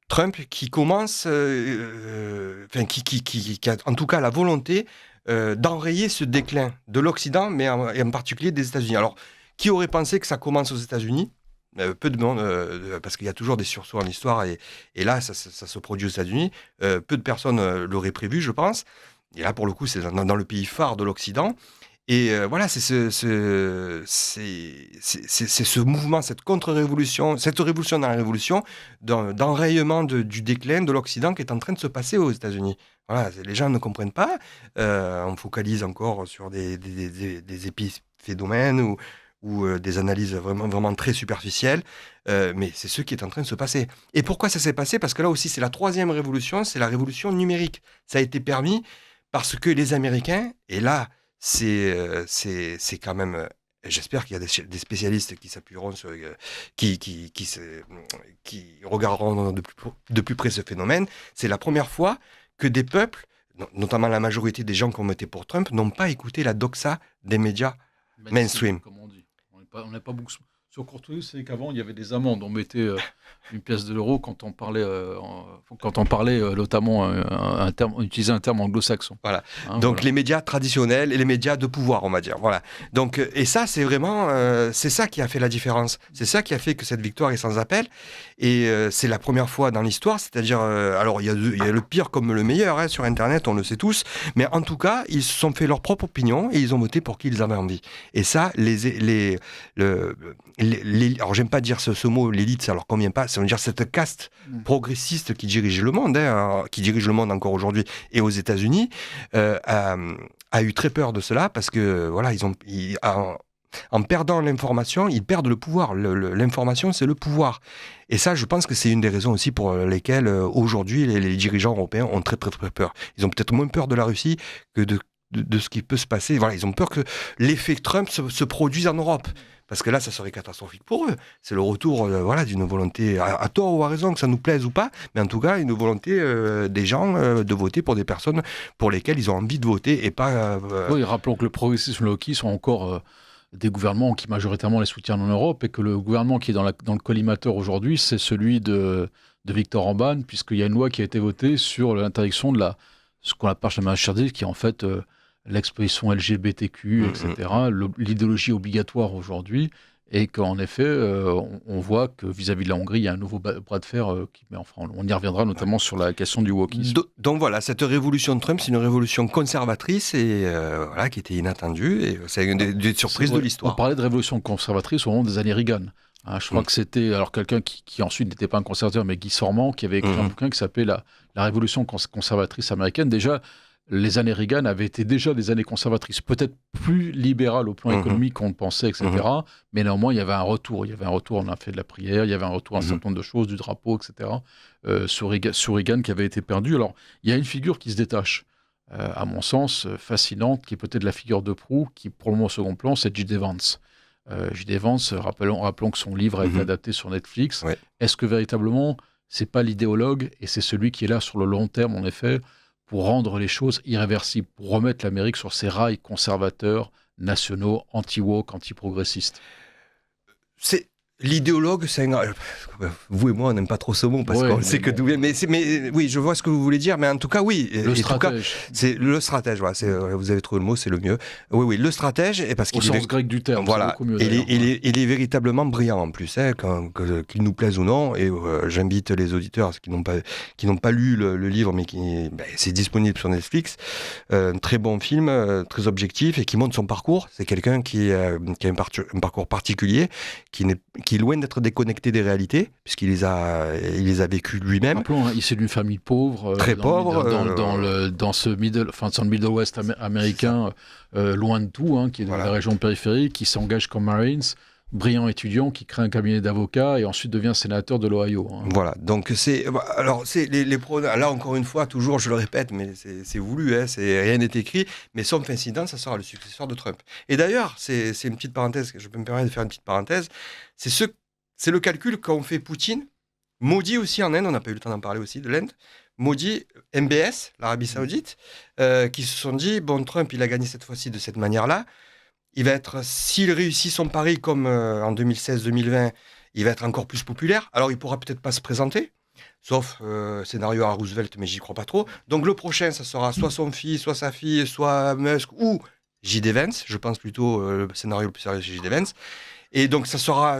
Trump qui commence, qui a en tout cas la volonté d'enrayer ce déclin de l'Occident, mais en particulier des États-Unis. Alors, qui aurait pensé que ça commence aux États-Unis ? Peu de monde, parce qu'il y a toujours des sursauts en histoire, et là, ça se produit aux États-Unis. Peu de personnes l'auraient prévu, je pense. Et là, pour le coup, c'est dans le pays phare de l'Occident. Et voilà, c'est ce mouvement, cette contre-révolution, cette révolution dans la révolution, d'enrayement du déclin de l'Occident qui est en train de se passer aux États-Unis. Voilà, les gens ne comprennent pas. On focalise encore sur des épiphénomènes ou des analyses vraiment très superficielles, mais c'est ce qui est en train de se passer. Et pourquoi ça s'est passé ? Parce que là aussi, c'est la troisième révolution, c'est la révolution numérique. Ça a été permis parce que les Américains, et là, c'est quand même... J'espère qu'il y a des spécialistes qui s'appuieront sur... qui regarderont de plus près ce phénomène. C'est la première fois que des peuples, notamment la majorité des gens qui ont voté pour Trump, n'ont pas écouté la doxa des médias mainstream. Comme on dit. On n'est pas beaucoup sur Courtois, c'est qu'avant il y avait des amendes, on mettait une pièce de l'euro quand on parlait notamment on utilisait un terme anglo-saxon. Voilà. Donc les médias traditionnels et les médias de pouvoir, on va dire. Voilà. Donc et ça c'est vraiment c'est ça qui a fait la différence. C'est ça qui a fait que cette victoire est sans appel. Et c'est la première fois dans l'histoire, c'est-à-dire alors il y a le pire comme le meilleur sur Internet, on le sait tous, mais en tout cas ils se sont fait leur propre opinion et ils ont voté pour qui ils avaient envie. Et ça alors j'aime pas dire ce mot, l'élite, ça leur convient pas, ça veut dire cette caste progressiste qui dirige le monde, qui dirige le monde encore aujourd'hui et aux États-Unis, a eu très peur de cela parce que voilà, en perdant l'information, ils perdent le pouvoir. L'information, c'est le pouvoir. Et ça, je pense que c'est une des raisons aussi pour lesquelles aujourd'hui les dirigeants européens ont très très très peur. Ils ont peut-être moins peur de la Russie que de ce qui peut se passer. Voilà, ils ont peur que l'effet Trump se produise en Europe. parce que là, ça serait catastrophique pour eux. C'est le retour d'une volonté, à tort ou à raison, que ça nous plaise ou pas, mais en tout cas, une volonté des gens de voter pour des personnes pour lesquelles ils ont envie de voter et pas... Oui, rappelons que le progressisme et le wokisme sont encore des gouvernements qui majoritairement les soutiennent en Europe et que le gouvernement qui est dans le collimateur aujourd'hui, c'est celui de Viktor Orban, puisqu'il y a une loi qui a été votée sur l'interdiction de ce qu'on appelle la marchandise, qui est en fait l'exposition LGBTQ, etc., l'idéologie obligatoire aujourd'hui, et qu'en effet, on voit que vis-à-vis de la Hongrie, il y a un nouveau bras de fer, mais enfin, on y reviendra notamment sur la question du wokisme. Donc voilà, cette révolution de Trump, c'est une révolution conservatrice et qui était inattendue, et c'est une des surprises de l'histoire. On parlait de révolution conservatrice au moment des années Reagan. Je crois que c'était quelqu'un qui ensuite n'était pas un conservateur, mais Guy Sorman, qui avait écrit un bouquin qui s'appelait la révolution conservatrice américaine. Déjà, les années Reagan avaient été déjà des années conservatrices, peut-être plus libérales au plan économique qu'on le pensait, etc. Mais néanmoins, il y avait un retour. Il y avait un retour, on a fait de la prière, il y avait un retour à un certain nombre de choses, du drapeau, etc. Sous Reagan qui avait été perdu. Alors, il y a une figure qui se détache, à mon sens, fascinante, qui est peut-être la figure de proue, qui pour le moment au second plan, c'est J.D. Vance. J.D. Vance, rappelons que son livre a été adapté sur Netflix. Ouais. Est-ce que véritablement, c'est pas l'idéologue et c'est celui qui est là sur le long terme, en effet, pour rendre les choses irréversibles, pour remettre l'Amérique sur ses rails conservateurs, nationaux, anti-woke, anti-progressistes? C'est l'idéologue, c'est vous et moi, on n'aime pas trop ce mot parce qu'on sait que d'où vient. Mais oui, je vois ce que vous voulez dire, mais en tout cas, oui. Le stratège. C'est le stratège. Voilà, vous avez trouvé le mot, c'est le mieux. Oui, le stratège, et parce au sens grec du terme. Voilà. C'est beaucoup mieux, il est véritablement brillant en plus, qu'il nous plaise ou non. Et j'invite les auditeurs qui n'ont pas lu le livre, mais c'est disponible sur Netflix. Un très bon film, très objectif et qui montre son parcours. C'est quelqu'un qui a un parcours particulier, qui est loin d'être déconnecté des réalités, puisqu'il les a vécues lui-même. Rappelons, issu d'une famille pauvre, très pauvre, dans le Middle West américain, loin de tout, qui est dans la région périphérique, qui s'engage comme Marines, brillant étudiant, qui crée un cabinet d'avocats et ensuite devient sénateur de l'Ohio. Voilà, donc c'est les là encore une fois, toujours je le répète, mais c'est voulu, rien n'est écrit, mais sauf incident, ça sera le successeur de Trump. Et d'ailleurs, c'est une petite parenthèse, je peux me permettre de faire une petite parenthèse, c'est le calcul qu'ont fait Poutine, maudit aussi en Inde, on n'a pas eu le temps d'en parler aussi de l'Inde, maudit MBS, l'Arabie Saoudite, qui se sont dit, bon, Trump, il a gagné cette fois-ci de cette manière-là, il va être, s'il réussit son pari comme en 2016-2020, il va être encore plus populaire, alors il pourra peut-être pas se présenter, sauf scénario à Roosevelt, mais j'y crois pas trop. Donc le prochain, ça sera soit son fils, soit sa fille, soit Musk, ou J.D. Vance, je pense plutôt le scénario le plus sérieux, c'est J.D. Vance. Et donc, ça sera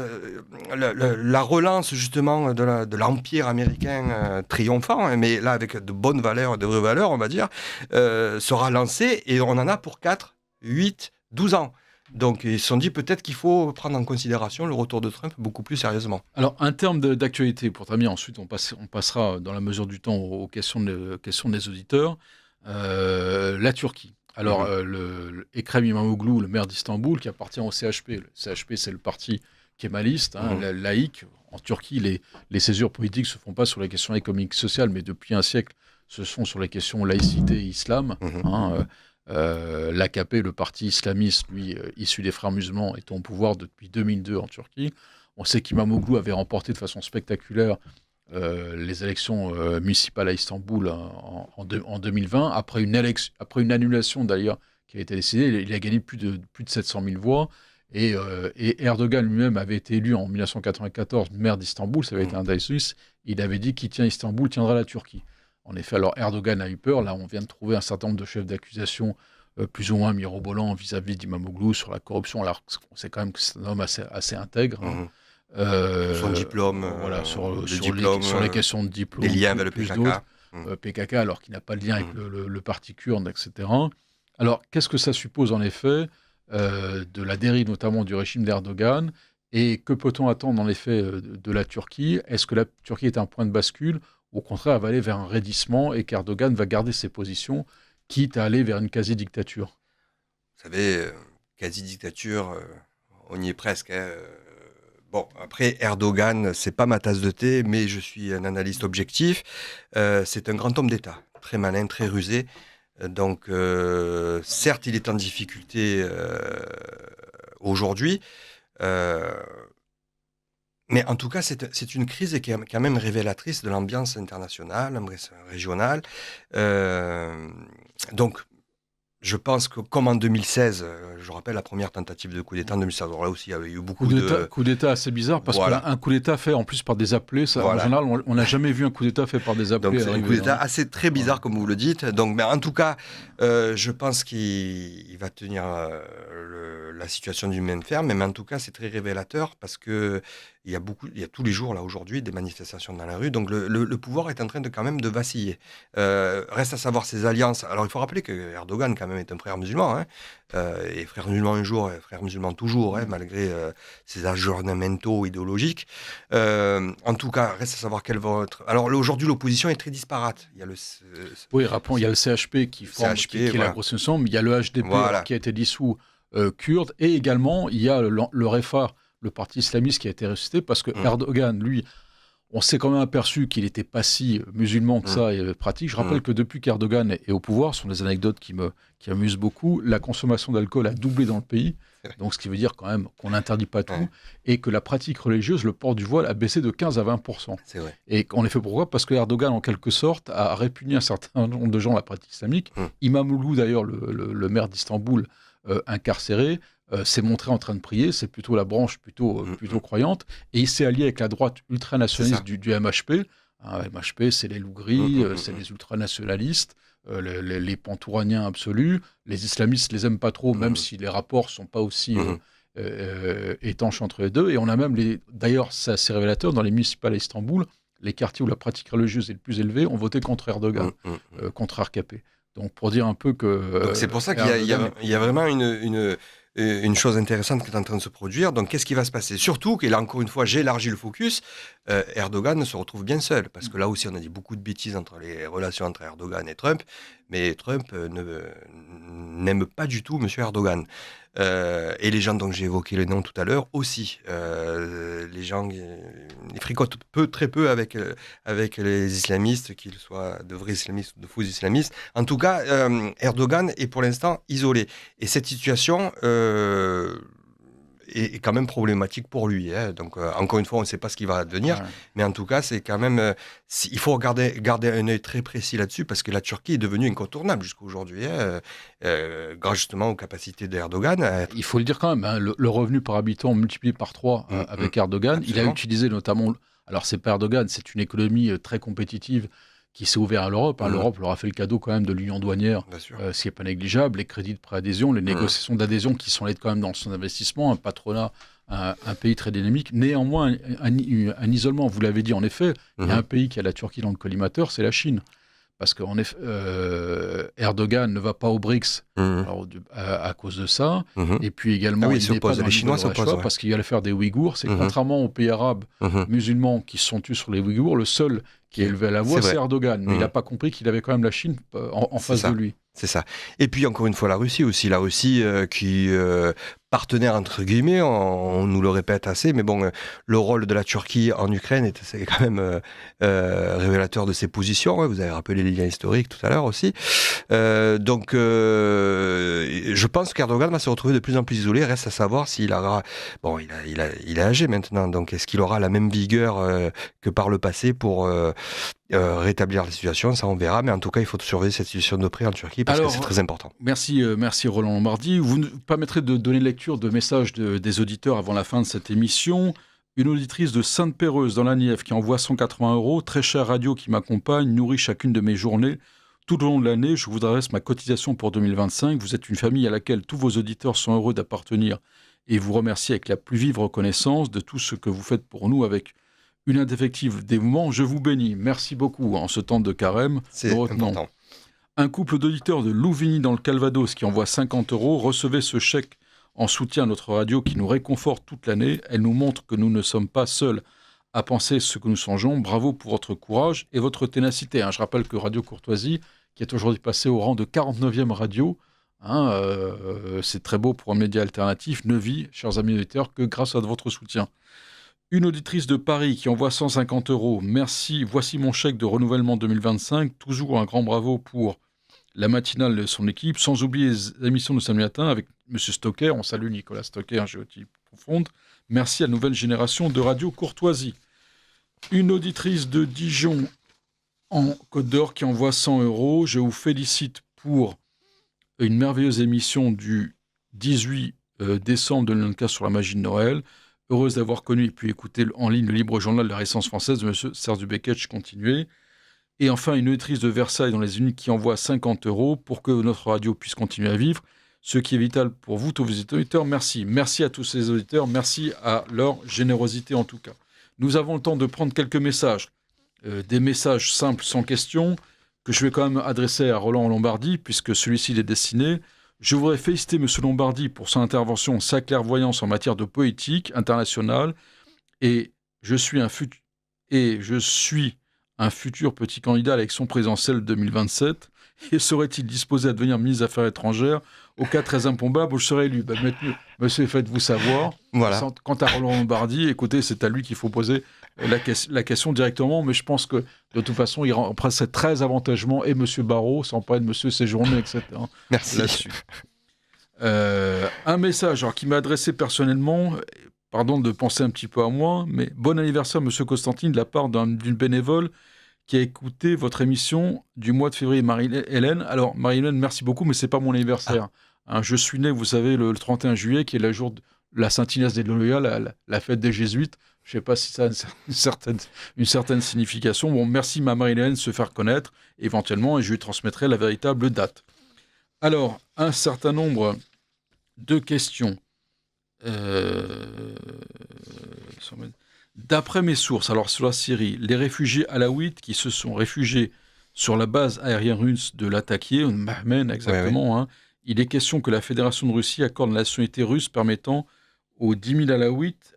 la relance, justement, de l'empire américain triomphant, mais là, avec de bonnes valeurs, de vraies valeurs, on va dire, sera lancée, et on en a pour 4, 8, 12 ans. Donc, ils se sont dit peut-être qu'il faut prendre en considération le retour de Trump beaucoup plus sérieusement. Alors, un terme d'actualité, pour terminer, ensuite, on passera, dans la mesure du temps, aux questions des auditeurs. La Turquie. Alors, Ekrem İmamoğlu, le maire d'Istanbul, qui appartient au CHP. Le CHP, c'est le parti kémaliste, laïque. En Turquie, les césures politiques ne se font pas sur les questions économiques et sociales, mais depuis un siècle, ce sont sur les questions laïcité et islam. L'AKP, le parti islamiste, lui, issu des frères musulmans, est au pouvoir depuis 2002 en Turquie. On sait qu'Imamoglu avait remporté de façon spectaculaire les élections municipales à Istanbul en 2020, après une annulation d'ailleurs qui a été décidée. Il a gagné plus de 700 000 voix, et Erdogan lui-même avait été élu en 1994 maire d'Istanbul, ça avait été un des Suisses. Il avait dit qui tient Istanbul tiendra la Turquie. En effet, alors Erdogan a eu peur. Là, on vient de trouver un certain nombre de chefs d'accusation plus ou moins mirobolants vis-à-vis d'Imamoglu sur la corruption, alors on sait quand même que c'est un homme assez intègre. Son diplôme, sur les questions de diplôme, des liens avec le PKK. PKK, alors qu'il n'a pas de lien avec le parti kurde, etc. Alors, qu'est-ce que ça suppose en effet de la dérive notamment du régime d'Erdogan, et que peut-on attendre en effet de la Turquie? Est-ce que la Turquie est un point de bascule, ou au contraire, elle va aller vers un raidissement et qu'Erdogan va garder ses positions, quitte à aller vers une quasi-dictature? Vous savez, quasi-dictature, on y est presque. Bon, après, Erdogan, c'est pas ma tasse de thé, mais je suis un analyste objectif. C'est un grand homme d'État, très malin, très rusé. Donc, certes, il est en difficulté aujourd'hui, Mais en tout cas, c'est une crise qui est quand même révélatrice de l'ambiance internationale, régionale. Donc, je pense que comme en 2016, je rappelle la première tentative de coup d'État en 2016, alors là aussi il y avait eu beaucoup de... Coup d'État assez bizarre, parce qu'un coup d'État fait en plus par des appelés, ça, en général, on n'a jamais vu un coup d'État fait par des appelés. Donc c'est un coup d'État assez très bizarre, comme vous le dites. Donc, mais en tout cas, je pense qu'il va tenir la situation du même ferme, mais en tout cas, c'est très révélateur, parce que il y a tous les jours, là, aujourd'hui, des manifestations dans la rue. Donc, le pouvoir est en train quand même de vaciller. Reste à savoir ses alliances. Alors, il faut rappeler que Erdogan, quand même, est un frère musulman. Hein, et frère musulman un jour, et frère musulman toujours, hein, malgré ses aggiornamentos idéologiques. En tout cas, reste à savoir quel vote. Alors, aujourd'hui, l'opposition est très disparate. Il y a oui, rappelons, il y a le CHP qui est la grosse ensemble. Il y a le HDP qui a été dissous, kurde. Et également, il y a le REFA, le parti islamiste, qui a été ressuscité, parce que Erdogan, lui, on s'est quand même aperçu qu'il n'était pas si musulman que ça et pratique. Je rappelle que depuis qu'Erdogan est au pouvoir, ce sont des anecdotes qui amusent beaucoup, la consommation d'alcool a doublé dans le pays, donc ce qui veut dire quand même qu'on n'interdit pas tout, et que la pratique religieuse, le port du voile, a baissé de 15 à 20%. C'est vrai. Et en effet, pourquoi ? Parce que Erdogan, en quelque sorte, a répugné un certain nombre de gens à la pratique islamique. Imamoglu, d'ailleurs, le maire d'Istanbul, incarcéré, s'est montré en train de prier, c'est plutôt la branche plutôt croyante, et il s'est allié avec la droite ultranationaliste du MHP. MHP, c'est les loups gris, c'est les ultranationalistes, les pantouraniens absolus. Les islamistes les aiment pas trop, même si les rapports sont pas aussi étanches entre les deux. Et on a même, d'ailleurs, c'est assez révélateur, dans les municipales à Istanbul, les quartiers où la pratique religieuse est le plus élevée ont voté contre Erdogan, contre AKP. Donc pour dire un peu que... Donc c'est pour ça qu'il y a vraiment une chose intéressante qui est en train de se produire. Donc, qu'est-ce qui va se passer ? Surtout, et là, encore une fois, j'ai élargi le focus, Erdogan se retrouve bien seul. Parce que là aussi, on a dit beaucoup de bêtises entre les relations entre Erdogan et Trump. Mais Trump n'aime pas du tout M. Erdogan. Et les gens dont j'ai évoqué le nom tout à l'heure aussi. Les gens ils fricotent très peu avec les islamistes, qu'ils soient de vrais islamistes ou de faux islamistes. En tout cas, Erdogan est pour l'instant isolé. Et cette situation est quand même problématique pour lui. Hein. Donc, encore une fois, on ne sait pas ce qui va advenir. Ouais. Mais en tout cas, c'est quand même... il faut garder un œil très précis là-dessus, parce que la Turquie est devenue incontournable jusqu'à aujourd'hui, grâce justement aux capacités d'Erdogan. Il faut le dire quand même, hein, le revenu par habitant multiplié par 3 avec Erdogan. Absolument. Il a utilisé notamment... Alors, c'est pas Erdogan, c'est une économie très compétitive qui s'est ouverte à l'Europe. Hein. L'Europe leur a fait le cadeau quand même de l'union douanière, ce qui n'est pas négligeable, les crédits de préadhésion, les négociations d'adhésion qui sont allées quand même dans son investissement, un patronat, un pays très dynamique. Néanmoins, un isolement, vous l'avez dit en effet, il y a un pays qui a la Turquie dans le collimateur, c'est la Chine. Parce qu'en effet, Erdogan ne va pas aux BRICS à cause de ça. Et puis également, il n'est pas dans les Chinois s'opposent, parce qu'il y a l'affaire des Ouïghours. C'est contrairement aux pays arabes musulmans qui se sont tus sur les Ouïghours, le seul qui est élevé à la voix, c'est Erdogan. Mais il n'a pas compris qu'il avait quand même la Chine en face de lui. C'est ça. Et puis encore une fois, la Russie aussi. La Russie qui... partenaire entre guillemets, on nous le répète assez, mais bon, le rôle de la Turquie en Ukraine c'est quand même révélateur de ses positions. Hein. Vous avez rappelé les liens historiques tout à l'heure aussi. Donc, je pense qu'Erdogan va se retrouver de plus en plus isolé. Reste à savoir s'il aura... Bon, il est âgé maintenant, donc est-ce qu'il aura la même vigueur que par le passé pour rétablir la situation? Ça, on verra. Mais en tout cas, il faut surveiller cette situation de près en Turquie, parce que c'est très important. Merci Roland Lombardi. Vous nous permettrez de donner lecture de messages des auditeurs avant la fin de cette émission. Une auditrice de Sainte-Péreuse dans la Nièvre qui envoie 180 €. Très chère radio qui m'accompagne, nourrit chacune de mes journées. Tout au long de l'année, je vous adresse ma cotisation pour 2025. Vous êtes une famille à laquelle tous vos auditeurs sont heureux d'appartenir et vous remercie avec la plus vive reconnaissance de tout ce que vous faites pour nous avec une indéfectible dévouement. Je vous bénis. Merci beaucoup en ce temps de carême. C'est important. Un couple d'auditeurs de Louvigny dans le Calvados qui envoie 50 €. Recevez ce chèque en soutien à notre radio qui nous réconforte toute l'année. Elle nous montre que nous ne sommes pas seuls à penser ce que nous songeons. Bravo pour votre courage et votre ténacité. Je rappelle que Radio Courtoisie, qui est aujourd'hui passée au rang de 49e radio, c'est très beau pour un média alternatif, ne vit, chers amis auditeurs, que grâce à votre soutien. Une auditrice de Paris qui envoie 150 €. Merci, voici mon chèque de renouvellement 2025. Toujours un grand bravo pour la matinale de son équipe, sans oublier les émissions de samedi matin avec M. Stocker. On salue Nicolas Stocker, un géotype profonde. Merci à la nouvelle génération de Radio Courtoisie. Une auditrice de Dijon en Côte d'Or qui envoie 100 €. Je vous félicite pour une merveilleuse émission du 18 décembre 2024 sur la magie de Noël. Heureuse d'avoir connu et pu écouter en ligne le libre journal de la Résistance française de M. Serge Dubeketch. Continuez. Et enfin, une auditrice de Versailles dans les Unis qui envoie 50 € pour que notre radio puisse continuer à vivre. Ce qui est vital pour vous, tous vos auditeurs. Merci. Merci à tous ces auditeurs. Merci à leur générosité en tout cas. Nous avons le temps de prendre quelques messages. Des messages simples, sans question, que je vais quand même adresser à Roland Lombardi, puisque celui-ci est destiné. Je voudrais féliciter M. Lombardi pour son intervention, sa clairvoyance en matière de politique internationale. Et je suis un futur petit candidat à l'élection présidentielle 2027. Et serait-il disposé à devenir ministre des Affaires étrangères? Au cas très improbable où je serais élu. Monsieur, faites-vous savoir. Voilà. Quant à Roland Lombardi, écoutez, c'est à lui qu'il faut poser la question directement, mais je pense que de toute façon, il remplacerait très avantagement et M. Barrot, sans parler de M. Séjourné, etc. Merci. Là-dessus. Un message qui m'a adressé personnellement, pardon de penser un petit peu à moi, mais bon anniversaire, M. Constantine, de la part d'une bénévole qui a écouté votre émission du mois de février, Marie-Hélène. Alors, Marie-Hélène, merci beaucoup, mais ce n'est pas mon anniversaire. Je suis né, vous savez, le 31 juillet, qui est le jour de la Sainte-Inès des Loyola, la fête des Jésuites. Je ne sais pas si ça a une certaine signification. Bon, merci, ma Marie-Hélène, de se faire connaître, éventuellement, et je lui transmettrai la véritable date. Alors, un certain nombre de questions. D'après mes sources, alors sur la Syrie, les réfugiés alaouites qui se sont réfugiés sur la base aérienne russe de Latakia, Mahmen exactement, ouais. Il est question que la Fédération de Russie accorde la nationalité russe permettant aux 10 000 alaouites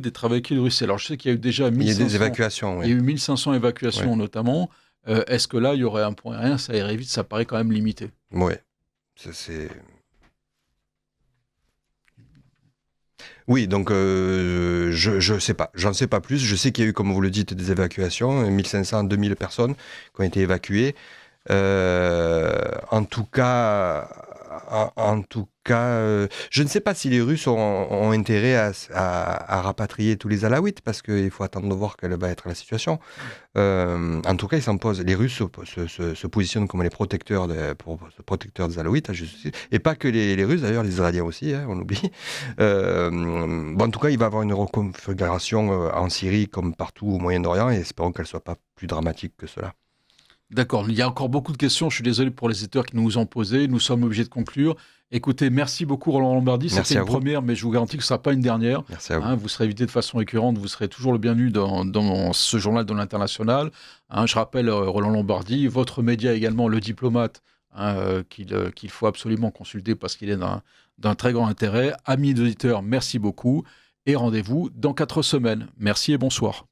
d'être évacués de Russie. Alors je sais qu'il y a eu déjà 1500, il y a des évacuations. Oui. Il y a eu 1500 évacuations notamment. Est-ce que là, il y aurait un point aérien? Ça irait vite, ça paraît quand même limité. Oui, Oui, donc je sais pas, j'en sais pas plus. Je sais qu'il y a eu, comme vous le dites, des évacuations, 1500, 2000 personnes qui ont été évacuées. En tout cas, je ne sais pas si les Russes ont intérêt à rapatrier tous les Alaouites, parce qu'il faut attendre de voir quelle va être la situation. En tout cas, ils s'en posent. Les Russes se positionnent comme les protecteurs des Alaouites, et pas que les Russes, d'ailleurs, les Israéliens aussi, on oublie. En tout cas, il va y avoir une reconfiguration en Syrie comme partout au Moyen-Orient, et espérons qu'elle ne soit pas plus dramatique que cela. D'accord, il y a encore beaucoup de questions, je suis désolé pour les éditeurs qui nous ont posées, nous sommes obligés de conclure. Écoutez, merci beaucoup Roland Lombardi, c'était une première, mais je vous garantis que ce ne sera pas une dernière. Merci à vous. Vous serez invité de façon récurrente, vous serez toujours le bienvenu dans ce journal de l'international. Je rappelle, Roland Lombardi, votre média également, Le Diplomate, qu'il faut absolument consulter parce qu'il est d'un très grand intérêt. Amis d'auditeurs, merci beaucoup et rendez-vous dans 4 semaines. Merci et bonsoir.